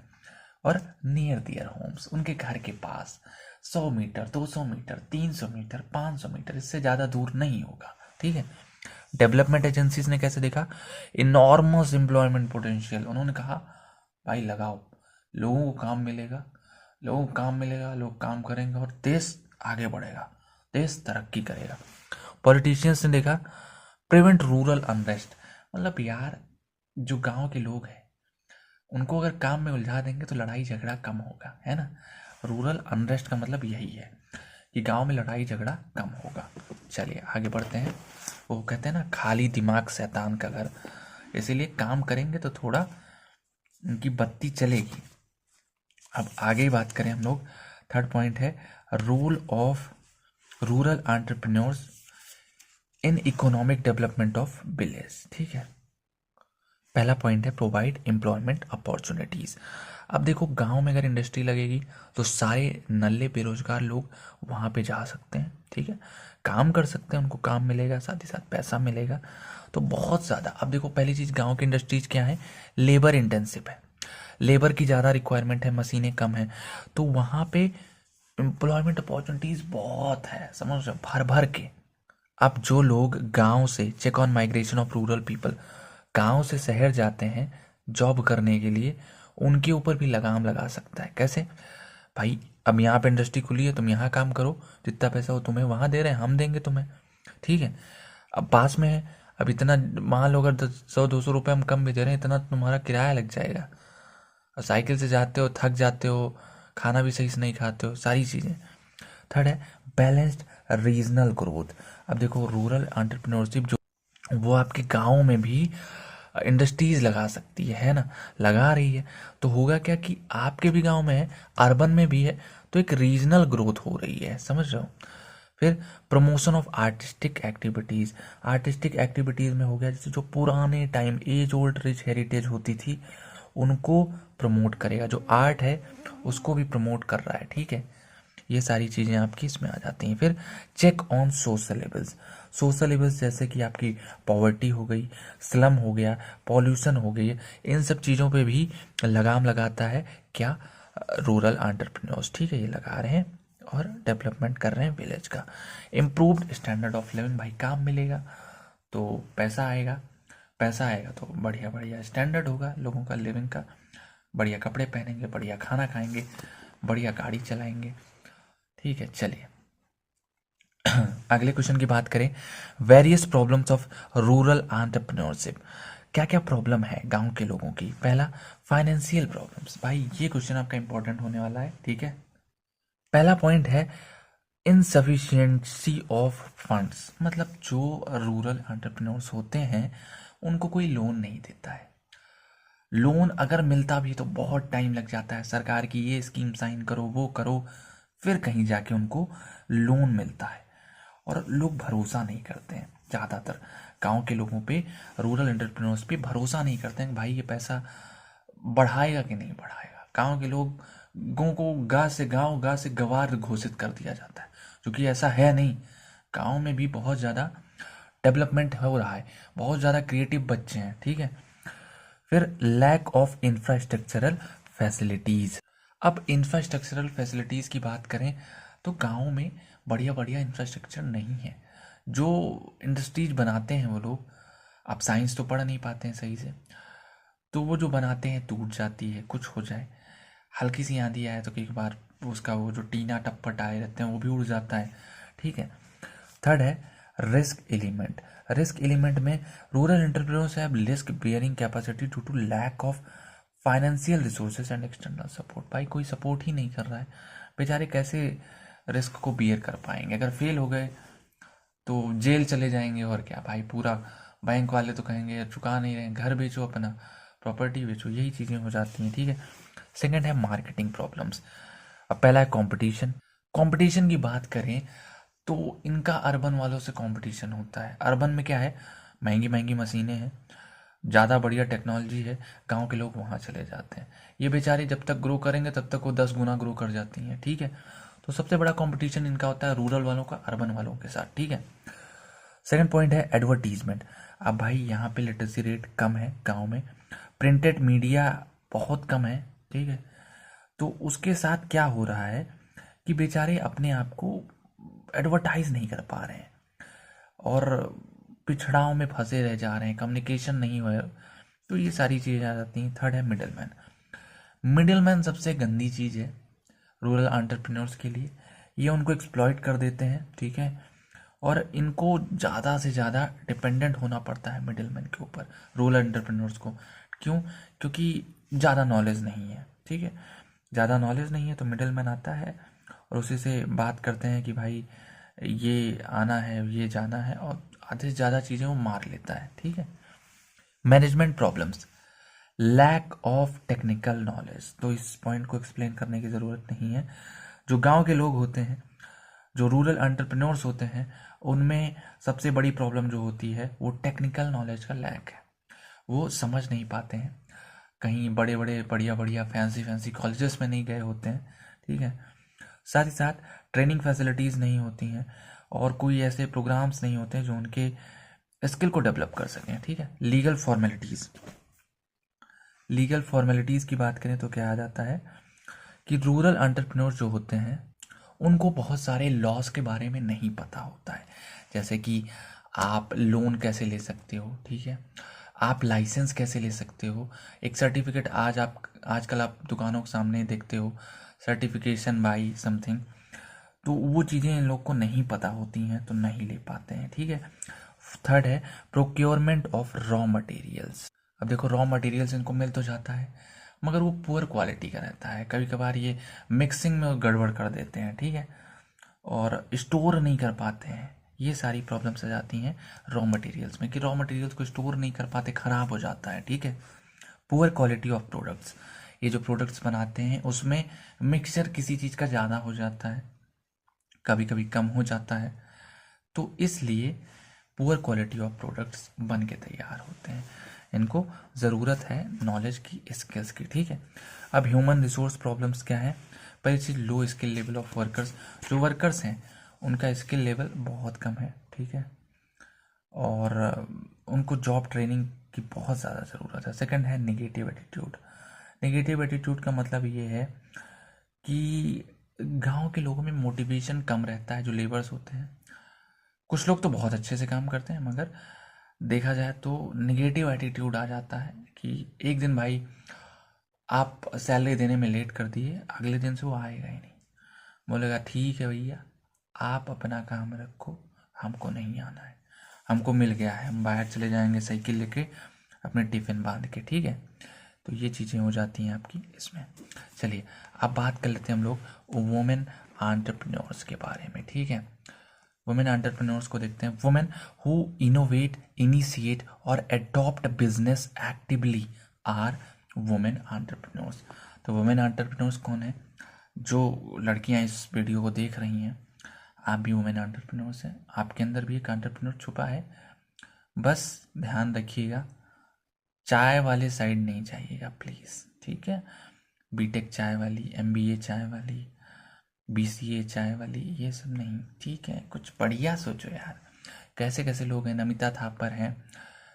Speaker 1: और नियर दियर होम्स, उनके घर के पास 100 मीटर, 200 मीटर, 300 मीटर, 500 मीटर, इससे ज़्यादा दूर नहीं होगा, ठीक है। डेवलपमेंट एजेंसीज ने कैसे देखा इनॉर्मस एम्प्लॉयमेंट पोटेंशियल, उन्होंने कहा भाई लगाओ, लोगों को काम मिलेगा, लोगों को काम मिलेगा, लोग काम करेंगे और देश आगे बढ़ेगा, देश तरक्की करेगा। पॉलिटिशियंस ने देखा प्रिवेंट रूरल अनरेस्ट, मतलब यार जो गांव के लोग हैं उनको अगर काम में उलझा देंगे तो लड़ाई झगड़ा कम होगा, है ना। रूरल अनरेस्ट का मतलब यही है कि गांव में लड़ाई झगड़ा कम होगा। चलिए आगे बढ़ते हैं। वो कहते हैं ना खाली दिमाग शैतान का घर, इसीलिए काम करेंगे तो थोड़ा उनकी बत्ती चलेगी। अब आगे बात करें हम लोग, थर्ड पॉइंट है role of rural entrepreneurs in economic development of village, ठीक है। पहला पॉइंट है प्रोवाइड एम्प्लॉयमेंट अपॉर्चुनिटीज़। अब देखो गांव में अगर इंडस्ट्री लगेगी तो सारे नल्ले बेरोजगार लोग वहाँ पे जा सकते हैं, ठीक है, काम कर सकते हैं, उनको काम मिलेगा, साथ ही साथ पैसा मिलेगा, तो बहुत ज़्यादा। अब देखो पहली चीज़ गांव की इंडस्ट्रीज क्या है, लेबर इंटेंसिव है, लेबर की ज़्यादा रिक्वायरमेंट है, मशीनें कम हैं, तो वहाँ पे एम्प्लॉयमेंट अपॉर्चुनिटीज़ बहुत है, समझ रहे हो, भर भर के। अब जो लोग गांव से, check on migration of rural people, गांव से शहर जाते हैं जॉब करने के लिए, उनके ऊपर भी लगाम लगा सकता है। कैसे भाई, अब यहाँ पे इंडस्ट्री खुली है, तुम यहाँ काम करो, जितना पैसा हो तुम्हें वहाँ दे रहे हैं, हम देंगे तुम्हें, ठीक है। अब पास में है, अब इतना मान लो अगर 100-200 रुपये हम कम भी दे रहे हैं, इतना तुम्हारा किराया लग जाएगा, और साइकिल से जाते हो, थक जाते हो, खाना भी सही से नहीं खाते हो, सारी चीज़ें। थर्ड है बैलेंस्ड रीजनल ग्रोथ। अब देखो रूरल एंटरप्रेन्योरशिप जो वो आपके गाँव में भी इंडस्ट्रीज लगा सकती है ना, लगा रही है, तो होगा क्या कि आपके भी गांव में है, अर्बन में भी है, तो एक रीजनल ग्रोथ हो रही है, समझ रहे हो। फिर promotion of artistic activities, artistic activities में हो गया जैसे जो पुराने time age old rich heritage होती थी उनको प्रमोट करेगा, जो आर्ट है उसको भी प्रमोट कर रहा है, ठीक है। ये सारी चीज़ें आपकी इसमें आ जाती हैं। फिर check on social levels, social levels जैसे कि आपकी पॉवर्टी हो गई, स्लम हो गया, पॉल्यूशन हो गई, इन सब चीज़ों पे भी लगाम लगाता है क्या, रूरल एंटरप्रेन्योर्स, ठीक है, ये लगा रहे हैं और डेवलपमेंट कर रहे हैं विलेज का। इम्प्रूव्ड स्टैंडर्ड ऑफ लिविंग, भाई काम मिलेगा तो पैसा आएगा, पैसा आएगा तो बढ़िया बढ़िया स्टैंडर्ड होगा लोगों का लिविंग का, बढ़िया कपड़े पहनेंगे, बढ़िया खाना खाएंगे, बढ़िया गाड़ी चलाएंगे, ठीक है। चलिए अगले क्वेश्चन की बात करें, various problems of rural entrepreneurship, क्या क्या प्रॉब्लम है गांव के लोगों की। पहला फाइनेंशियल प्रॉब्लम्स, भाई ये क्वेश्चन आपका इंपॉर्टेंट होने वाला है, ठीक है। पहला पॉइंट है इनसफिशिएंसी ऑफ फंड्स, मतलब जो रूरल एंटरप्रेन्योर्स होते हैं उनको कोई लोन नहीं देता है, लोन अगर मिलता भी तो बहुत टाइम लग जाता है, सरकार की ये स्कीम साइन करो, वो करो, फिर कहीं जाके उनको लोन मिलता है, और लोग भरोसा नहीं करते हैं ज़्यादातर गांव के लोगों पे, रूरल एंटरप्रेन्योर्स पे भरोसा नहीं करते हैं भाई ये पैसा बढ़ाएगा कि नहीं बढ़ाएगा। गांव के लोगों को गांव से गवार घोषित कर दिया जाता है, क्योंकि ऐसा है नहीं, गांव में भी बहुत ज़्यादा डेवलपमेंट हो रहा है, बहुत ज़्यादा क्रिएटिव बच्चे हैं, ठीक है। फिर लैक ऑफ इंफ्रास्ट्रक्चरल फैसिलिटीज़, अब इंफ्रास्ट्रक्चरल फैसिलिटीज़ की बात करें तो गाँव में बढ़िया बढ़िया इंफ्रास्ट्रक्चर नहीं है, जो इंडस्ट्रीज बनाते हैं वो लोग, आप साइंस तो पढ़ नहीं पाते हैं सही से, तो वो जो बनाते हैं टूट जाती है, कुछ हो जाए, हल्की सी आंधी आए तो कई बार उसका वो जो टीना टप्पट आए रहते हैं वो भी उड़ जाता है, ठीक है। थर्ड है रिस्क एलिमेंट, रिस्क एलिमेंट में rural entrepreneurs have risk bearing capacity due to lack of financial resources and external support, भाई कोई सपोर्ट ही नहीं कर रहा है, बेचारे कैसे रिस्क को बियर कर पाएंगे, अगर फेल हो गए तो जेल चले जाएंगे, और क्या भाई, पूरा बैंक वाले तो कहेंगे यार चुका नहीं रहे, घर बेचो अपना, प्रॉपर्टी बेचो, यही चीज़ें हो जाती हैं, ठीक है। सेकंड है मार्केटिंग प्रॉब्लम्स, अब पहला है कंपटीशन, कंपटीशन की बात करें तो इनका अर्बन वालों से कंपटीशन होता है, अर्बन में क्या है, महंगी महंगी मशीनें हैं, ज़्यादा बढ़िया टेक्नोलॉजी है, गांव के लोग वहाँ चले जाते हैं। ये बेचारे जब तक ग्रो करेंगे तब तक वो 10 गुना ग्रो कर जाती हैं, ठीक है। तो सबसे बड़ा कंपटीशन इनका होता है रूरल वालों का अर्बन वालों के साथ, ठीक है। सेकंड पॉइंट है एडवर्टीजमेंट। अब भाई यहाँ पे लिटरेसी रेट कम है गांव में, प्रिंटेड मीडिया बहुत कम है, ठीक है। तो उसके साथ क्या हो रहा है कि बेचारे अपने आप को एडवर्टाइज नहीं कर पा रहे हैं और पिछड़ाओं में फंसे रह जा रहे हैं, कम्युनिकेशन नहीं हो। तो ये सारी चीज़ें आ जाती हैं। थर्ड है मिडिल मैन। मिडिल मैन सबसे गंदी चीज़ है रूरल एंटरप्रेन्योर्स के लिए। ये उनको एक्सप्लॉइट कर देते हैं, ठीक है, और इनको ज़्यादा से ज़्यादा डिपेंडेंट होना पड़ता है मिडिल मैन के ऊपर, रूरल एंटरप्रेन्योर्स को। क्यों? क्योंकि ज़्यादा नॉलेज नहीं है, ठीक है। ज़्यादा नॉलेज नहीं है तो मिडिल मैन आता है और उसी से बात करते हैं कि भाई ये आना है, ये जाना है, और आधे से ज़्यादा चीज़ें वो मार लेता है, ठीक है। Management problems, lack of technical knowledge. तो इस पॉइंट को एक्सप्लेन करने की ज़रूरत नहीं है। जो गांव के लोग होते हैं, जो रूरल एंटरप्रेन्योर्स होते हैं, उनमें सबसे बड़ी प्रॉब्लम जो होती है वो टेक्निकल नॉलेज का लैक है। वो समझ नहीं पाते हैं, कहीं बड़े बड़े बढ़िया बढ़िया फैंसी फैंसी कॉलेजेस में नहीं गए होते हैं, ठीक है। साथ ही साथ ट्रेनिंग फैसिलिटीज़ नहीं होती हैं और कोई ऐसे प्रोग्राम्स नहीं होते जो उनके स्किल को डेवलप कर सकें, ठीक है। लीगल फॉर्मेलिटीज़, लीगल फॉर्मेलिटीज़ की बात करें तो क्या आ जाता है कि रूरल एंटरप्रेन्योर जो होते हैं उनको बहुत सारे लॉस के बारे में नहीं पता होता है। जैसे कि आप लोन कैसे ले सकते हो, ठीक है, आप लाइसेंस कैसे ले सकते हो, एक सर्टिफिकेट आजकल आप दुकानों के सामने देखते हो सर्टिफिकेशन बाई समथिंग, तो वो चीज़ें इन लोग को नहीं पता होती हैं तो नहीं ले पाते हैं, ठीक है। थर्ड है प्रोक्योरमेंट ऑफ रॉ मटेरियल्स। अब देखो रॉ मटेरियल्स इनको मिल तो जाता है मगर वो पुअर क्वालिटी का रहता है, कभी कभार ये मिक्सिंग में गड़बड़ कर देते हैं, ठीक है, और स्टोर नहीं कर पाते हैं। ये सारी प्रॉब्लम्स आ जाती हैं रॉ मटेरियल्स में कि रॉ मटेरियल्स को स्टोर नहीं कर पाते, ख़राब हो जाता है, ठीक है। पुअर क्वालिटी ऑफ प्रोडक्ट्स, ये जो प्रोडक्ट्स बनाते हैं उसमें मिक्सचर किसी चीज़ का ज़्यादा हो जाता है, कभी कभी कम हो जाता है, तो इसलिए पुअर क्वालिटी ऑफ प्रोडक्ट्स बन के तैयार होते हैं। इनको ज़रूरत है नॉलेज की, स्किल्स की, ठीक है। अब ह्यूमन रिसोर्स प्रॉब्लम्स क्या है? पहली चीज़ low skill level of workers. जो वर्कर्स हैं उनका स्किल लेवल बहुत कम है, ठीक है, और उनको जॉब ट्रेनिंग की बहुत ज़्यादा ज़रूरत है। सेकंड है नेगेटिव एटीट्यूड। नेगेटिव एटीट्यूड का मतलब ये है कि गांव के लोगों में मोटिवेशन कम रहता है। जो लेबर्स होते हैं, कुछ लोग तो बहुत अच्छे से काम करते हैं मगर देखा जाए तो निगेटिव एटीट्यूड आ जाता है कि एक दिन भाई आप सैलरी देने में लेट कर दिए, अगले दिन से वो आएगा ही नहीं, बोलेगा ठीक है भैया आप अपना काम रखो, हमको नहीं आना है, हमको मिल गया है, हम बाहर चले जाएंगे साइकिल लेके अपने टिफ़िन बांध के, ठीक है। तो ये चीज़ें हो जाती हैं आपकी इसमें। चलिए अब बात कर लेते हैं हम लोग वुमेन एंटरप्रेन्योर्स के बारे में, ठीक है। वुमेन एंटरप्रेन्योर्स को देखते हैं। वुमेन हु इनोवेट, इनिशिएट और adopt business actively are women entrepreneurs. तो वुमेन एंटरप्रेन्योर्स कौन है? जो लड़कियां इस वीडियो को देख रही हैं, आप भी वुमेन एंटरप्रेन्योर्स हैं, आपके अंदर भी एक एंटरप्रेन्योर छुपा है। बस ध्यान रखिएगा, चाय वाले साइड नहीं जाइएगा प्लीज़, ठीक है। बीटेक चाय वाली, एमबीए चाय वाली, बीसीए चाय वाली, ये सब नहीं, ठीक है। कुछ बढ़िया सोचो यार। कैसे कैसे लोग हैं, नमिता थापर हैं,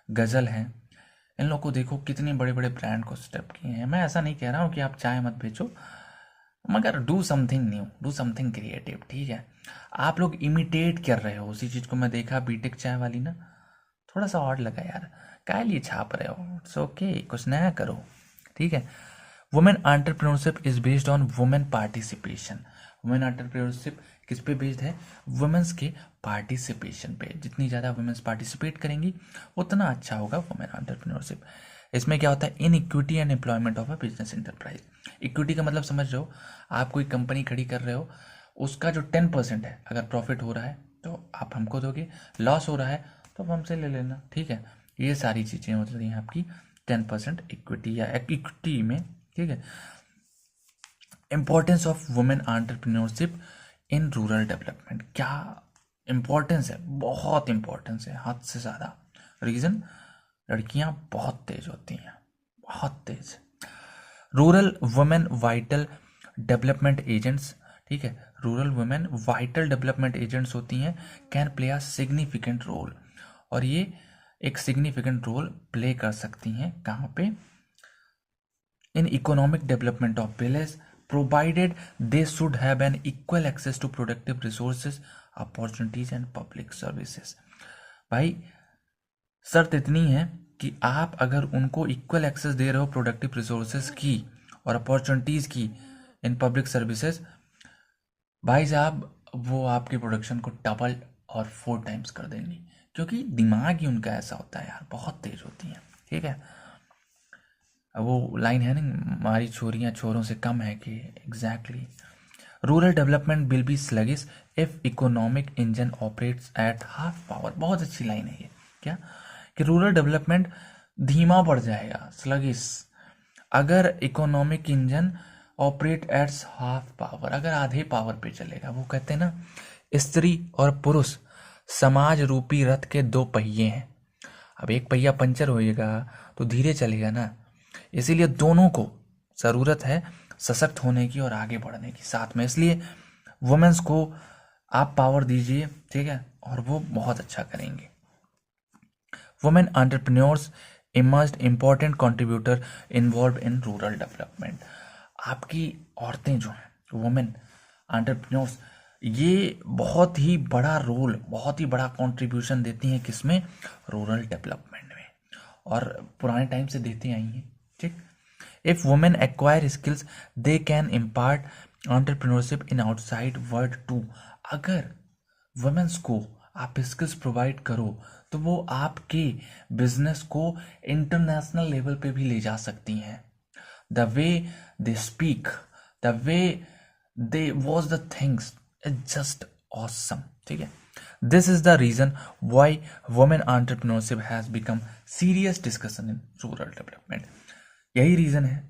Speaker 1: गज़ल हैं, इन लोग को देखो कितने बड़े बड़े ब्रांड को स्टेप किए हैं। मैं ऐसा नहीं कह रहा हूँ कि आप चाय मत बेचो, मगर do something new, do something creative, ठीक है। आप लोग इमिटेट कर रहे हो उसी चीज़ को। मैं देखा बीटेक चाय वाली ना, थोड़ा सा और लगा यार, काय लिए छाप रहे हो, इट्स ओके, कुछ नया करो, ठीक है। Women entrepreneurship is based on women participation. Women entrepreneurship किस पे बेस्ड है? वुमेन्स के पार्टिसिपेशन पे। जितनी ज़्यादा वुमेन्स पार्टिसिपेट करेंगी उतना अच्छा होगा वुमेन एंटरप्रेन्योरशिप। इसमें क्या होता है? In equity and employment of a business enterprise. Equity का मतलब समझ रहे हो, आप कोई कंपनी खड़ी कर रहे हो, उसका जो 10% है, अगर प्रॉफिट हो रहा है तो आप हमको दोगे, लॉस हो रहा है तो आप हमसे ले लेना, ठीक है। ये सारी चीज़ें होती हैं आपकी 10% इक्विटी या इक्विटी में, ठीक है। Importance of women entrepreneurship in rural development. क्या इंपॉर्टेंस है? बहुत इंपॉर्टेंस है, हद से ज़्यादा। रीज़न, लड़कियां बहुत तेज होती हैं, बहुत तेज। Rural women vital development agents, ठीक है, rural women vital development agents होती हैं, can play a significant role, और ये एक सिग्निफिकेंट रोल प्ले कर सकती हैं कहाँ पे, in economic development of village, provided they should have an equal access to productive resources, opportunities and public services. भाई शर्त इतनी है कि आप अगर उनको इक्वल एक्सेस दे रहे हो प्रोडक्टिव रिसोर्सेज की और अपॉर्चुनिटीज़ की इन पब्लिक सर्विसेज, भाई साहब वो आपकी प्रोडक्शन को डबल और 4 टाइम्स कर देंगी, क्योंकि दिमाग ही उनका ऐसा होता है यार, बहुत तेज होती हैं, ठीक है। अब वो लाइन है ना, हमारी छोरियाँ छोरों से कम है कि, exactly. Rural development will be sluggish if economic engine operates at half power. बहुत अच्छी लाइन है ये, क्या कि रूरल डेवलपमेंट धीमा पड़ जाएगा, स्लगिश, अगर economic engine operate at half power, अगर आधे पावर पे चलेगा। वो कहते हैं ना, स्त्री और पुरुष समाज रूपी रथ के 2 पहिए हैं। अब एक पहिया पंचर होएगा तो धीरे चलेगा ना, इसीलिए दोनों को ज़रूरत है सशक्त होने की और आगे बढ़ने की साथ में। इसलिए वुमेन्स को आप पावर दीजिए, ठीक है, और वो बहुत अच्छा करेंगे। Women entrepreneurs emerged important contributor involve in rural development. आपकी औरतें जो हैं, वुमेन एंटरप्रेन्योर्स, ये बहुत ही बड़ा रोल, बहुत ही बड़ा कंट्रीब्यूशन देती हैं किसमें, रूरल डेवलपमेंट में, और पुराने टाइम से देती आई हैं, ठीक। If women acquire skills they can impart entrepreneurship in outside world too. अगर वुमेन्स को आप स्किल्स प्रोवाइड करो तो वो आपके बिजनेस को इंटरनेशनल लेवल पे भी ले जा सकती हैं। The way they speak, the way they was the things is just awesome, ठीक है। This is the reason why women entrepreneurship has become serious discussion in rural development. यही रीजन है,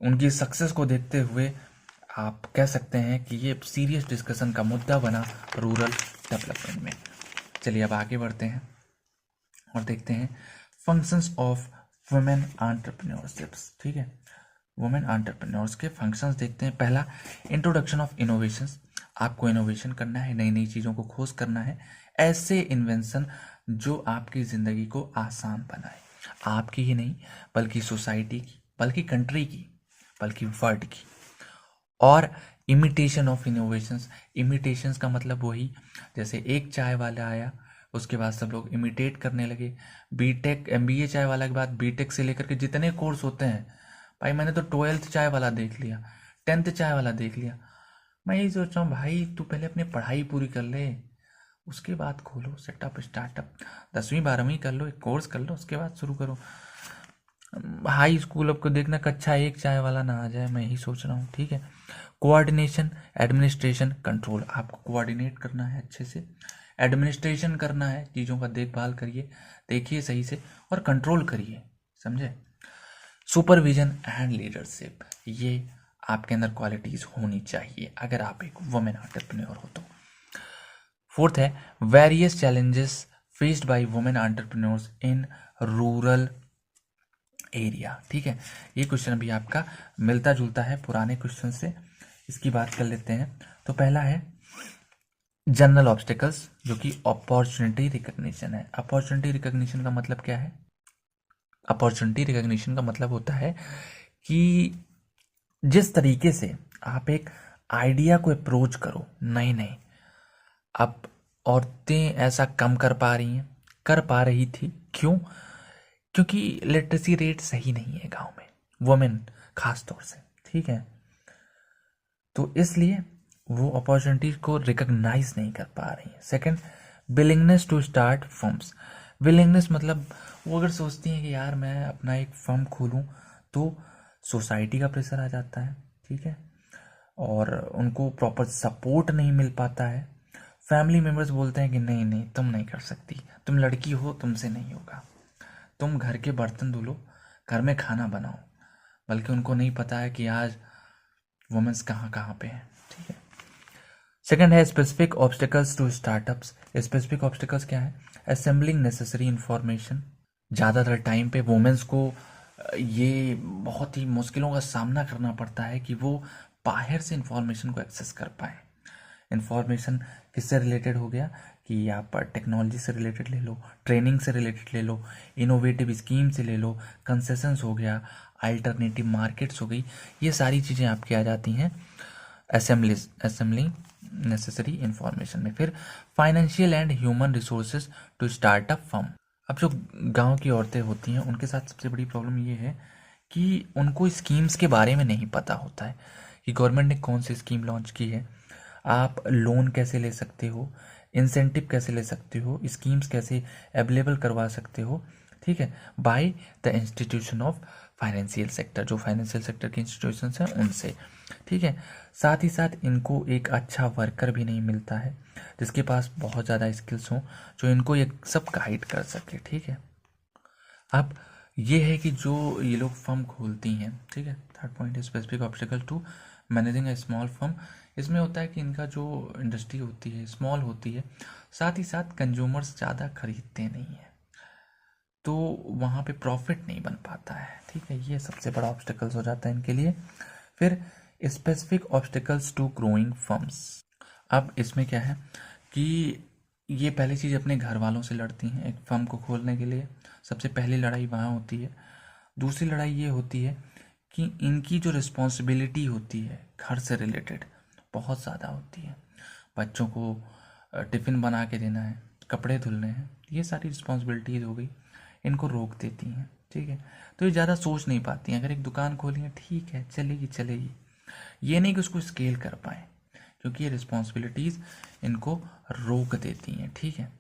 Speaker 1: उनकी सक्सेस को देखते हुए आप कह सकते हैं कि ये सीरियस डिस्कशन का मुद्दा बना रूरल डेवलपमेंट में। चलिए अब आगे बढ़ते हैं और देखते हैं फंक्शंस ऑफ वुमेन एंटरप्रेन्योरशिप्स, ठीक है। वुमेन एंटरप्रेन्योर्स के फंक्शंस देखते हैं। पहला, इंट्रोडक्शन ऑफ इनोवेशंस। आपको इनोवेशन करना है, नई नई चीज़ों को खोज करना है, ऐसे इन्वेंशन जो आपकी ज़िंदगी को आसान बनाए, आपकी ही नहीं बल्कि सोसाइटी की, बल्कि कंट्री की, बल्कि वर्ल्ड की। और इमिटेशन ऑफ इनोवेशंस। इमिटेशंस का मतलब वही, जैसे एक चाय वाला आया, उसके बाद सब लोग इमिटेट करने लगे। बीटेक एमबीए चाय वाला के बाद बीटेक से लेकर के जितने कोर्स होते हैं, भाई मैंने तो 12th चाय वाला देख लिया, 10th चाय वाला देख लिया। मैं यही सोच रहा हूँ भाई, तू पहले अपनी पढ़ाई पूरी कर ले, उसके बाद खोलो सेटअप स्टार्टअप। 10वीं 12वीं कर लो, एक कोर्स कर लो, उसके बाद शुरू करो। हाई स्कूल आपको देखना, कक्षा 1 चाय वाला ना आ जाए, मैं यही सोच रहा हूँ, ठीक है। Coordination, administration, control. आपको कोऑर्डिनेट करना है अच्छे से, एडमिनिस्ट्रेशन करना है, चीज़ों का देखभाल करिए, देखिए सही से, और कंट्रोल करिए, समझे। सुपरविजन एंड लीडरशिप, ये आपके अंदर क्वालिटीज़ होनी चाहिए अगर आप एक वुमेन एंटरप्रेन्योर हो तो। फोर्थ है, various challenges faced by women entrepreneurs in rural area, ठीक है। ये क्वेश्चन भी आपका मिलता जुलता है पुराने क्वेश्चन से, इसकी बात कर लेते हैं। तो पहला है जनरल ऑब्स्टिकल्स, जो कि अपॉर्चुनिटी रिकग्निशन है। अपॉर्चुनिटी रिकग्निशन का मतलब क्या है? अपॉर्चुनिटी रिकग्निशन का मतलब होता है कि जिस तरीके से आप एक आइडिया को अप्रोच करो, नई नई, अब औरतें ऐसा कम कर पा रही हैं, कर पा रही थी, क्यों? क्योंकि लिटरेसी रेट सही नहीं है गांव में, वुमेन खास तौर से, ठीक है। तो इसलिए वो अपॉर्चुनिटीज को रिकग्नाइज नहीं कर पा रही है। Second, willingness to start firms. Willingness मतलब वो अगर सोचती हैं कि यार मैं अपना एक फर्म खोलूं, तो सोसाइटी का प्रेशर आ जाता है, ठीक है, और उनको प्रॉपर सपोर्ट नहीं मिल पाता है। फैमिली मेम्बर्स बोलते हैं कि नहीं नहीं तुम नहीं कर सकती, तुम लड़की हो, तुमसे नहीं होगा, तुम घर के बर्तन धुलो, घर में खाना बनाओ। बल्कि उनको नहीं पता है कि आज वुमेन्स कहाँ कहाँ पे हैं, ठीक है। सेकंड है specific obstacles to startups. Specific obstacles क्या है? असेंबलिंग नेसेसरी इंफॉर्मेशन, ज़्यादातर टाइम पे वुमेन्स को ये बहुत ही मुश्किलों का सामना करना पड़ता है कि वो बाहर से इंफॉर्मेशन को एक्सेस कर पाए। इंफॉर्मेशन किससे रिलेटेड हो गया कि आप टेक्नोलॉजी से रिलेटेड ले लो, ट्रेनिंग से रिलेटेड ले लो, इनोवेटिव स्कीम से ले लो, कंसेशंस हो गया, अल्टरनेटिव मार्केट्स हो गई, ये सारी चीज़ें आपकी आ जाती हैं असेंबलिंग नेसेसरी इंफॉर्मेशन में। फिर financial and human resources to start a firm. अब जो गांव की औरतें होती हैं उनके साथ सबसे बड़ी प्रॉब्लम ये है कि उनको स्कीम्स के बारे में नहीं पता होता है कि गवर्नमेंट ने कौन सी स्कीम लॉन्च की है, आप लोन कैसे ले सकते हो, इंसेंटिव कैसे ले सकते हो, स्कीम्स कैसे अवेलेबल करवा सकते हो, ठीक है, by the institution of financial sector, जो फाइनेंशियल सेक्टर के इंस्टीट्यूशंस हैं उनसे, ठीक है। साथ ही साथ इनको एक अच्छा वर्कर भी नहीं मिलता है जिसके पास बहुत ज़्यादा स्किल्स हों, जो इनको ये सब गाइड कर सके, ठीक है। अब ये है कि जो ये लोग फर्म खोलती हैं, ठीक है। थर्ड पॉइंट है specific obstacle to managing a small firm. इसमें होता है कि इनका जो इंडस्ट्री होती है स्मॉल होती है, साथ ही साथ कंज्यूमर्स ज़्यादा खरीदते नहीं हैं, तो वहाँ पे प्रॉफिट नहीं बन पाता है, ठीक है। ये सबसे बड़ा ऑब्स्टिकल्स हो जाता है इनके लिए। फिर specific obstacles to growing firms. अब इसमें क्या है कि ये पहली चीज़ अपने घर वालों से लड़ती हैं एक फर्म को खोलने के लिए, सबसे पहली लड़ाई वहाँ होती है। दूसरी लड़ाई ये होती है कि इनकी जो रिस्पॉन्सिबिलिटी होती है घर से रिलेटेड बहुत ज़्यादा होती है। बच्चों को टिफ़िन बना के देना है, कपड़े धुलने हैं, ये सारी रिस्पॉन्सिबिलिटीज़ हो गई, इनको रोक देती हैं, ठीक है। तो ये ज़्यादा सोच नहीं पाती हैं। अगर एक दुकान खोली है ठीक है चलेगी चलेगी, ये नहीं कि उसको स्केल कर पाए, क्योंकि ये रिस्पॉन्सिबिलिटीज़ इनको रोक देती हैं, ठीक है।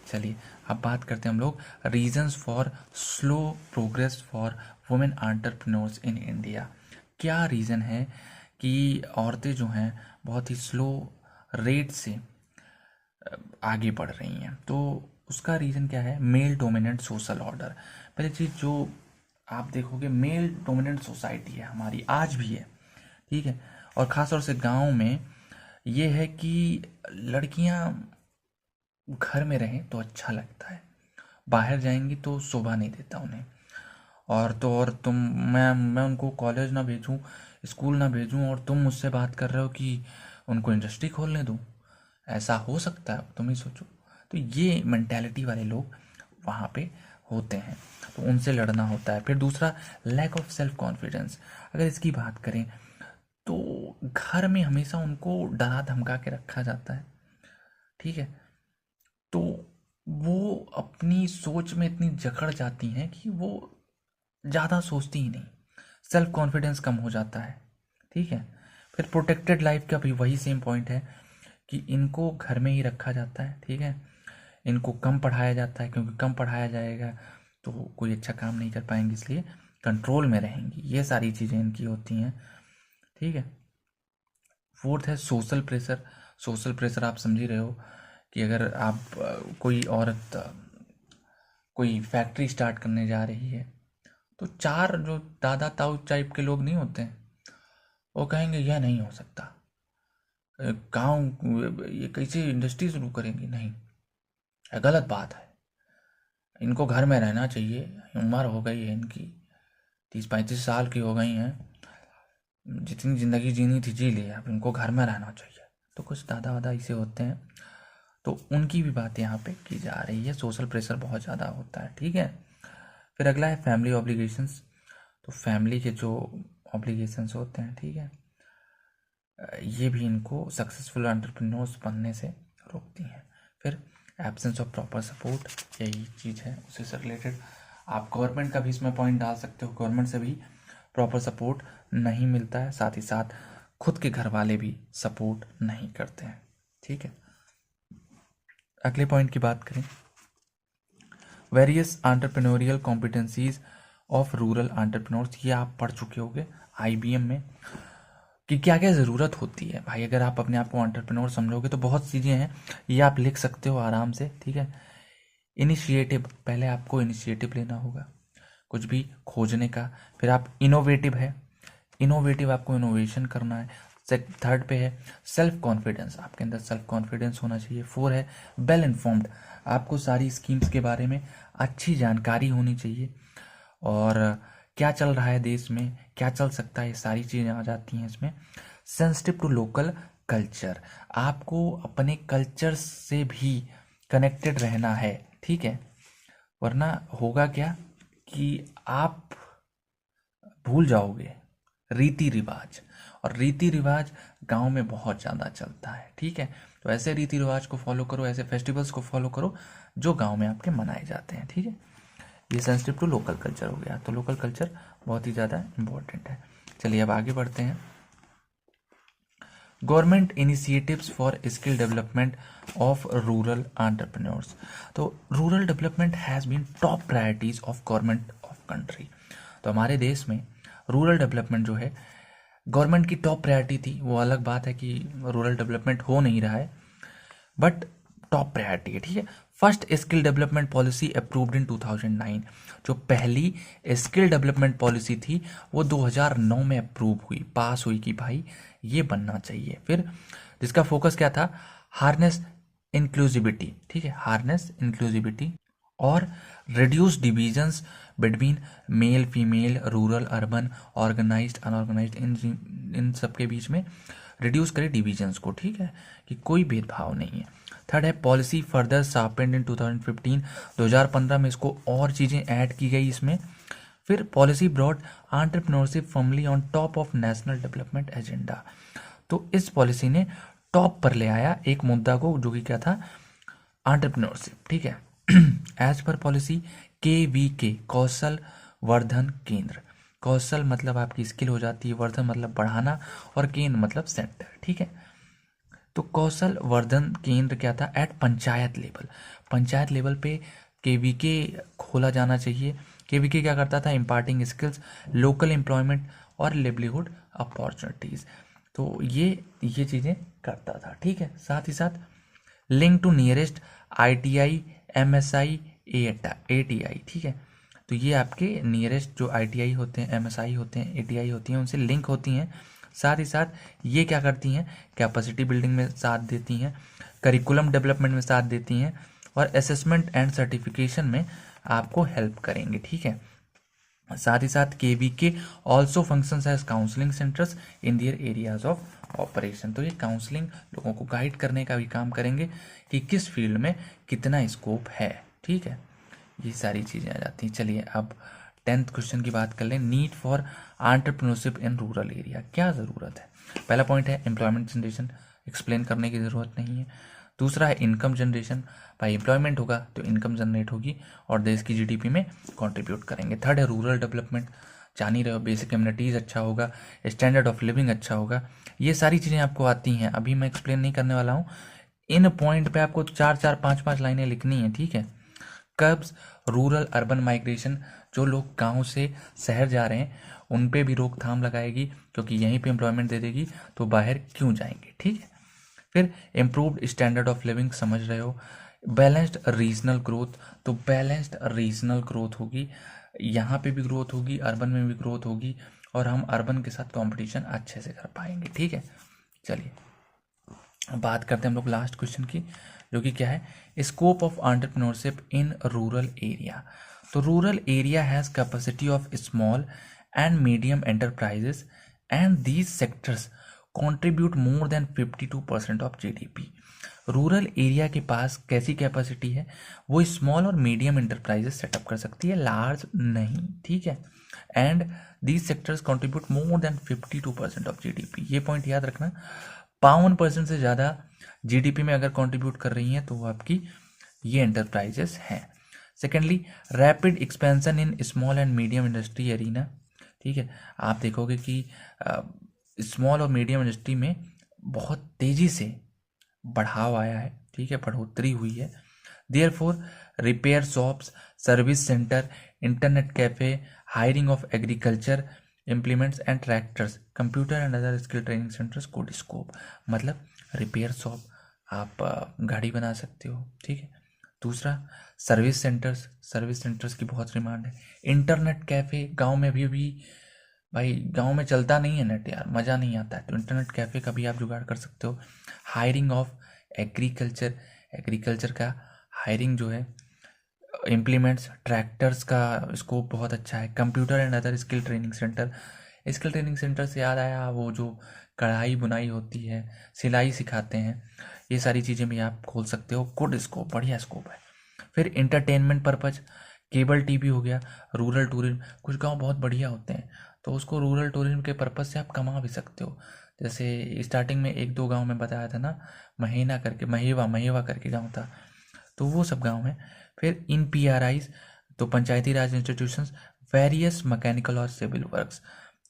Speaker 1: चलिए अब बात करते हैं हम लोग reasons for slow progress for women entrepreneurs in India. क्या रीज़न है कि औरतें जो हैं बहुत ही स्लो रेट से आगे बढ़ रही हैं? तो उसका रीज़न क्या है? Male dominant social order. पहली चीज़ जो आप देखोगे, मेल डोमिनेंट सोसाइटी है हमारी, आज भी है, ठीक है। और ख़ास तौर से गांव में ये है कि लड़कियां घर में रहें तो अच्छा लगता है, बाहर जाएंगी तो शोभा नहीं देता उन्हें। और तो और मैं उनको कॉलेज ना भेजूं, स्कूल ना भेजूं, और तुम मुझसे बात कर रहे हो कि उनको इंडस्ट्री खोलने दूं। ऐसा हो सकता है? तुम ही सोचो। तो ये मेंटेलिटी वाले लोग वहाँ पे होते हैं, तो उनसे लड़ना होता है। फिर दूसरा लैक ऑफ सेल्फ कॉन्फिडेंस। अगर इसकी बात करें तो घर में हमेशा उनको डरा धमका के रखा जाता है, ठीक है। तो वो अपनी सोच में इतनी जकड़ जाती हैं कि वो ज़्यादा सोचती ही नहीं, सेल्फ कॉन्फिडेंस कम हो जाता है, ठीक है। फिर प्रोटेक्टेड लाइफ का भी वही सेम पॉइंट है कि इनको घर में ही रखा जाता है, ठीक है। इनको कम पढ़ाया जाता है, क्योंकि कम पढ़ाया जाएगा तो कोई अच्छा काम नहीं कर पाएंगे, इसलिए कंट्रोल में रहेंगी। ये सारी चीज़ें इनकी होती हैं, ठीक है। फोर्थ है सोशल प्रेशर। सोशल प्रेशर आप समझ ही रहे हो कि अगर आप कोई औरत कोई फैक्ट्री स्टार्ट करने जा रही है तो चार जो दादा ताऊ टाइप के लोग नहीं होते हैं, वो कहेंगे यह नहीं हो सकता, गांव ये कैसे इंडस्ट्री शुरू करेंगी, नहीं, यह गलत बात है, इनको घर में रहना चाहिए, उम्र हो गई है इनकी, 30-35 साल की हो गई हैं, जितनी ज़िंदगी जीनी थी जी ली, अब इनको घर में रहना चाहिए। तो कुछ दादा वादा ऐसे होते हैं, तो उनकी भी बात यहाँ पे की जा रही है। सोशल प्रेशर बहुत ज़्यादा होता है, ठीक है। फिर अगला है फैमिली ऑब्लिगेशंस। तो फैमिली के जो ऑब्लिगेशंस होते हैं, ठीक है, ये भी इनको सक्सेसफुल एंटरप्रेन्योर्स बनने से रोकती हैं। फिर एब्सेंस ऑफ प्रॉपर सपोर्ट, यही चीज़ है उसी से रिलेटेड। आप गवर्नमेंट का भी इसमें पॉइंट डाल सकते हो, गवर्नमेंट से भी प्रॉपर सपोर्ट नहीं मिलता है, साथ ही साथ खुद के घर वाले भी सपोर्ट नहीं करते हैं, ठीक है। अगले पॉइंट की बात करें, various entrepreneurial competencies of rural entrepreneurs. ये आप पढ़ चुके होंगे IBM में कि क्या क्या ज़रूरत होती है। भाई अगर आप अपने आप को एंटरप्रेन्योर समझोगे तो बहुत चीज़ें हैं, ये आप लिख सकते हो आराम से, ठीक है। इनिशिएटिव, पहले आपको इनिशिएटिव लेना होगा कुछ भी खोजने का। फिर आप इनोवेटिव है, इनोवेटिव आपको इनोवेशन करना है। थर्ड पे है सेल्फ कॉन्फिडेंस, आपके अंदर सेल्फ कॉन्फिडेंस होना चाहिए। 4 है वेल इन्फॉर्म्ड, आपको सारी स्कीम्स के बारे में अच्छी जानकारी होनी चाहिए और क्या चल रहा है देश में, क्या चल सकता है, ये सारी चीज़ें आ जाती हैं इसमें। सेंसिटिव टू लोकल कल्चर, आपको अपने कल्चर से भी कनेक्टेड रहना है, ठीक है, वरना होगा क्या कि आप भूल जाओगे रीति रिवाज, और रीति रिवाज गांव में बहुत ज़्यादा चलता है, ठीक है। तो ऐसे रीति रिवाज को फॉलो करो, ऐसे फेस्टिवल्स को फॉलो करो जो गांव में आपके मनाए जाते हैं, ठीक है। ये सेंसिटिव टू लोकल कल्चर हो गया, तो लोकल कल्चर बहुत ही ज़्यादा इम्पोर्टेंट है। चलिए अब आगे बढ़ते हैं। Government initiatives for skill development of rural entrepreneurs, तो rural development has been top priorities of government of country. तो हमारे देश में रूरल डेवलपमेंट जो है गवर्नमेंट की टॉप प्रायोरिटी थी। वो अलग बात है कि रूरल डेवलपमेंट हो नहीं रहा है, बट टॉप प्रायोरिटी है, ठीक है। First skill development policy approved in 2009, जो पहली स्किल डेवलपमेंट पॉलिसी थी वो 2009 में अप्रूव हुई, पास हुई कि भाई ये बनना चाहिए। फिर जिसका फोकस क्या था, हार्नेस इंक्लूसिविटी, ठीक है, हार्नेस इंक्लूसिविटी और reduce divisions between male female rural urban organized unorganized, इन सब के बीच में रिड्यूस करे डिविजन्स को, ठीक है, कि कोई भेदभाव नहीं है। थर्ड है पॉलिसी फर्दर शार्पेंड इन 2015, 2015 में इसको और चीज़ें ऐड की गई इसमें। फिर policy broad entrepreneurship firmly on top of national development agenda, तो इस पॉलिसी ने टॉप पर ले आया एक मुद्दा को जो कि क्या था, एंटरप्रेन्योरशिप, ठीक है। एज पर पॉलिसी KVK कौशल वर्धन केंद्र, कौशल मतलब आपकी स्किल हो जाती है, वर्धन मतलब बढ़ाना, और केंद्र मतलब सेंटर, ठीक है। तो कौशल वर्धन केंद्र क्या था, at panchayat level, panchayat level पे KVK खोला जाना चाहिए। KVK क्या करता था, इम्पार्टिंग स्किल्स, लोकल एम्प्लॉयमेंट और लिवलीहुड अपॉर्चुनिटीज़, तो ये चीज़ें करता था, ठीक है। साथ ही साथ link to nearest ITI MSI ATI, ठीक है। तो ये आपके नियरेस्ट जो ITI होते हैं, MSI होते हैं, ATI होती हैं, उनसे लिंक होती हैं। साथ ही साथ ये क्या करती हैं, कैपेसिटी बिल्डिंग में साथ देती हैं, करिकुलम डेवलपमेंट में साथ देती हैं, और असेसमेंट एंड सर्टिफिकेशन में आपको हेल्प करेंगे, ठीक है। साथ ही साथ KVK also functions as counselling centres in their areas of operation, तो ये काउंसलिंग लोगों को गाइड करने का भी काम करेंगे कि किस फील्ड में कितना स्कोप है, ठीक है। ये सारी चीज़ें आ जाती हैं। चलिए अब 10th क्वेश्चन की बात कर लें, need for entrepreneurship in rural area, क्या ज़रूरत है। पहला पॉइंट है एम्प्लॉयमेंट जनरेशन, एक्सप्लेन करने की ज़रूरत नहीं है। दूसरा है इनकम जनरेशन, भाई एम्प्लॉयमेंट होगा तो इनकम जनरेट होगी और देश की GDP में कंट्रीब्यूट करेंगे। थर्ड है रूरल डेवलपमेंट, जान ही रहे हो, बेसिक कम्युनिटीज़ अच्छा होगा, स्टैंडर्ड ऑफ लिविंग अच्छा होगा, ये सारी चीज़ें आपको आती हैं, अभी मैं एक्सप्लेन नहीं करने वाला हूँ। इन पॉइंट पे आपको 4-4, 5-5 लाइनें लिखनी है, ठीक है। कर्ब्स रूरल अर्बन माइग्रेशन, जो लोग गांव से शहर जा रहे हैं उन पे भी रोकथाम लगाएगी, क्योंकि यहीं पे एम्प्लॉयमेंट दे देगी तो बाहर क्यों जाएंगे, ठीक है। फिर इम्प्रूव्ड स्टैंडर्ड ऑफ लिविंग, समझ रहे हो। बैलेंस्ड रीजनल ग्रोथ, तो बैलेंस्ड रीजनल ग्रोथ होगी, यहाँ पे भी ग्रोथ होगी, अर्बन में भी ग्रोथ होगी, और हम अर्बन के साथ कंपटीशन अच्छे से कर पाएंगे, ठीक है। चलिए बात करते हैं हम लोग लास्ट क्वेश्चन की, जो कि क्या है, scope of entrepreneurship in rural area. तो rural area has capacity of small and medium enterprises and these sectors contribute more than 52% of GDP। Rural area के पास कैसी कैपेसिटी है, वो स्मॉल और मीडियम एंटरप्राइजेस सेटअप कर सकती है, लार्ज नहीं, ठीक है। And these sectors contribute more than 52% of GDP, ये पॉइंट याद रखना। 52% से ज़्यादा GDP में अगर कंट्रीब्यूट कर रही हैं तो वो आपकी ये एंटरप्राइजेस हैं। Secondly rapid expansion in small and medium industry arena, ठीक है। आप देखोगे कि स्मॉल और मीडियम इंडस्ट्री में बहुत तेज़ी से बढ़ाव आया है, ठीक है, बढ़ोतरी हुई है। Therefore repair shops, service centre, internet cafe, hiring of agriculture implements and tractors, computer and other skill training centres code scope, मतलब रिपेयर शॉप, आप गाड़ी बना सकते हो, ठीक है। दूसरा सर्विस सेंटर्स, सर्विस सेंटर्स की बहुत डिमांड है। इंटरनेट कैफ़े, गांव में भी भाई गांव में चलता नहीं है नेट यार, मज़ा नहीं आता है, तो इंटरनेट कैफ़े का भी आप जुगाड़ कर सकते हो। हायरिंग ऑफ एग्रीकल्चर, एग्रीकल्चर का हायरिंग जो है, इम्प्लीमेंट्स ट्रैक्टर्स का स्कोप बहुत अच्छा है। Computer and other skill training centre, skill training centre से याद आया, वो जो कढ़ाई बुनाई होती है, सिलाई सिखाते हैं, ये सारी चीज़ें भी आप खोल सकते हो। गुड स्कोप, बढ़िया स्कोप है। फिर इंटरटेनमेंट पर्पज, केबल टीवी हो गया। रूरल टूरिज्म, कुछ गांव बहुत बढ़िया होते हैं तो उसको रूरल टूरिज्म के पर्पज से आप कमा भी सकते हो। जैसे स्टार्टिंग में एक दो गांव में बताया था ना, महीना करके, महेवा महेवा करके गांव था, तो वो सब गांव है। फिर इन पीआरआईज, तो पंचायती राज इंस्टीट्यूशंस, वेरियस मैकेनिकल और सिविल वर्क्स,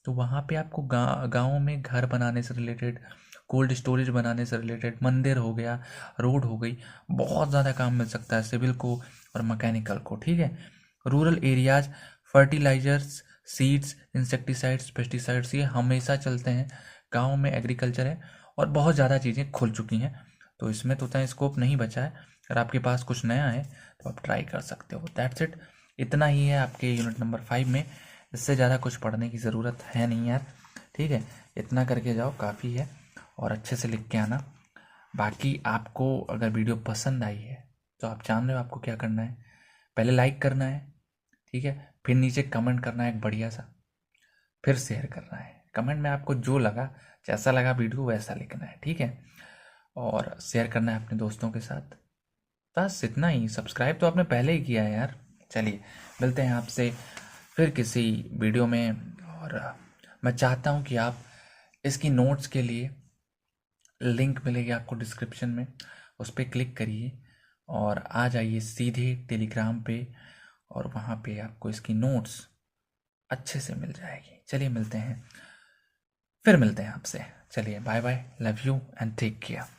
Speaker 1: तो वहाँ पे आपको गाँव में घर बनाने से रिलेटेड, कोल्ड स्टोरेज बनाने से रिलेटेड, मंदिर हो गया, रोड हो गई, बहुत ज़्यादा काम मिल सकता है सिविल को और मैकेनिकल को, ठीक है। Rural areas, fertilisers, seeds, insecticides, pesticides, ये हमेशा चलते हैं। गाँव में एग्रीकल्चर है और बहुत ज़्यादा चीज़ें खुल चुकी हैं, तो इसमें तो उतना स्कोप नहीं बचा है। अगर आपके पास कुछ नया है तो आप ट्राई कर सकते हो। दैट्स इट, इतना ही है आपके यूनिट नंबर 5 में, इससे ज़्यादा कुछ पढ़ने की ज़रूरत है नहीं यार, ठीक है। इतना करके जाओ, काफ़ी है, और अच्छे से लिख के आना। बाकी आपको अगर वीडियो पसंद आई है तो आप जान रहे हो आपको क्या करना है, पहले लाइक करना है, ठीक है, फिर नीचे कमेंट करना है एक बढ़िया सा, फिर शेयर करना है। कमेंट में आपको जो लगा, जैसा लगा वीडियो वैसा लिखना है, ठीक है, और शेयर करना है अपने दोस्तों के साथ। बस इतना ही। सब्सक्राइब तो आपने पहले ही किया है यार। चलिए, मिलते हैं आपसे फिर किसी वीडियो में, और मैं चाहता हूँ कि आप इसकी नोट्स के लिए लिंक मिलेगी आपको डिस्क्रिप्शन में, उस पर क्लिक करिए और आ जाइए सीधे टेलीग्राम पे, और वहाँ पे आपको इसकी नोट्स अच्छे से मिल जाएगी। चलिए मिलते हैं, फिर मिलते हैं आपसे। चलिए bye bye, love you and take care.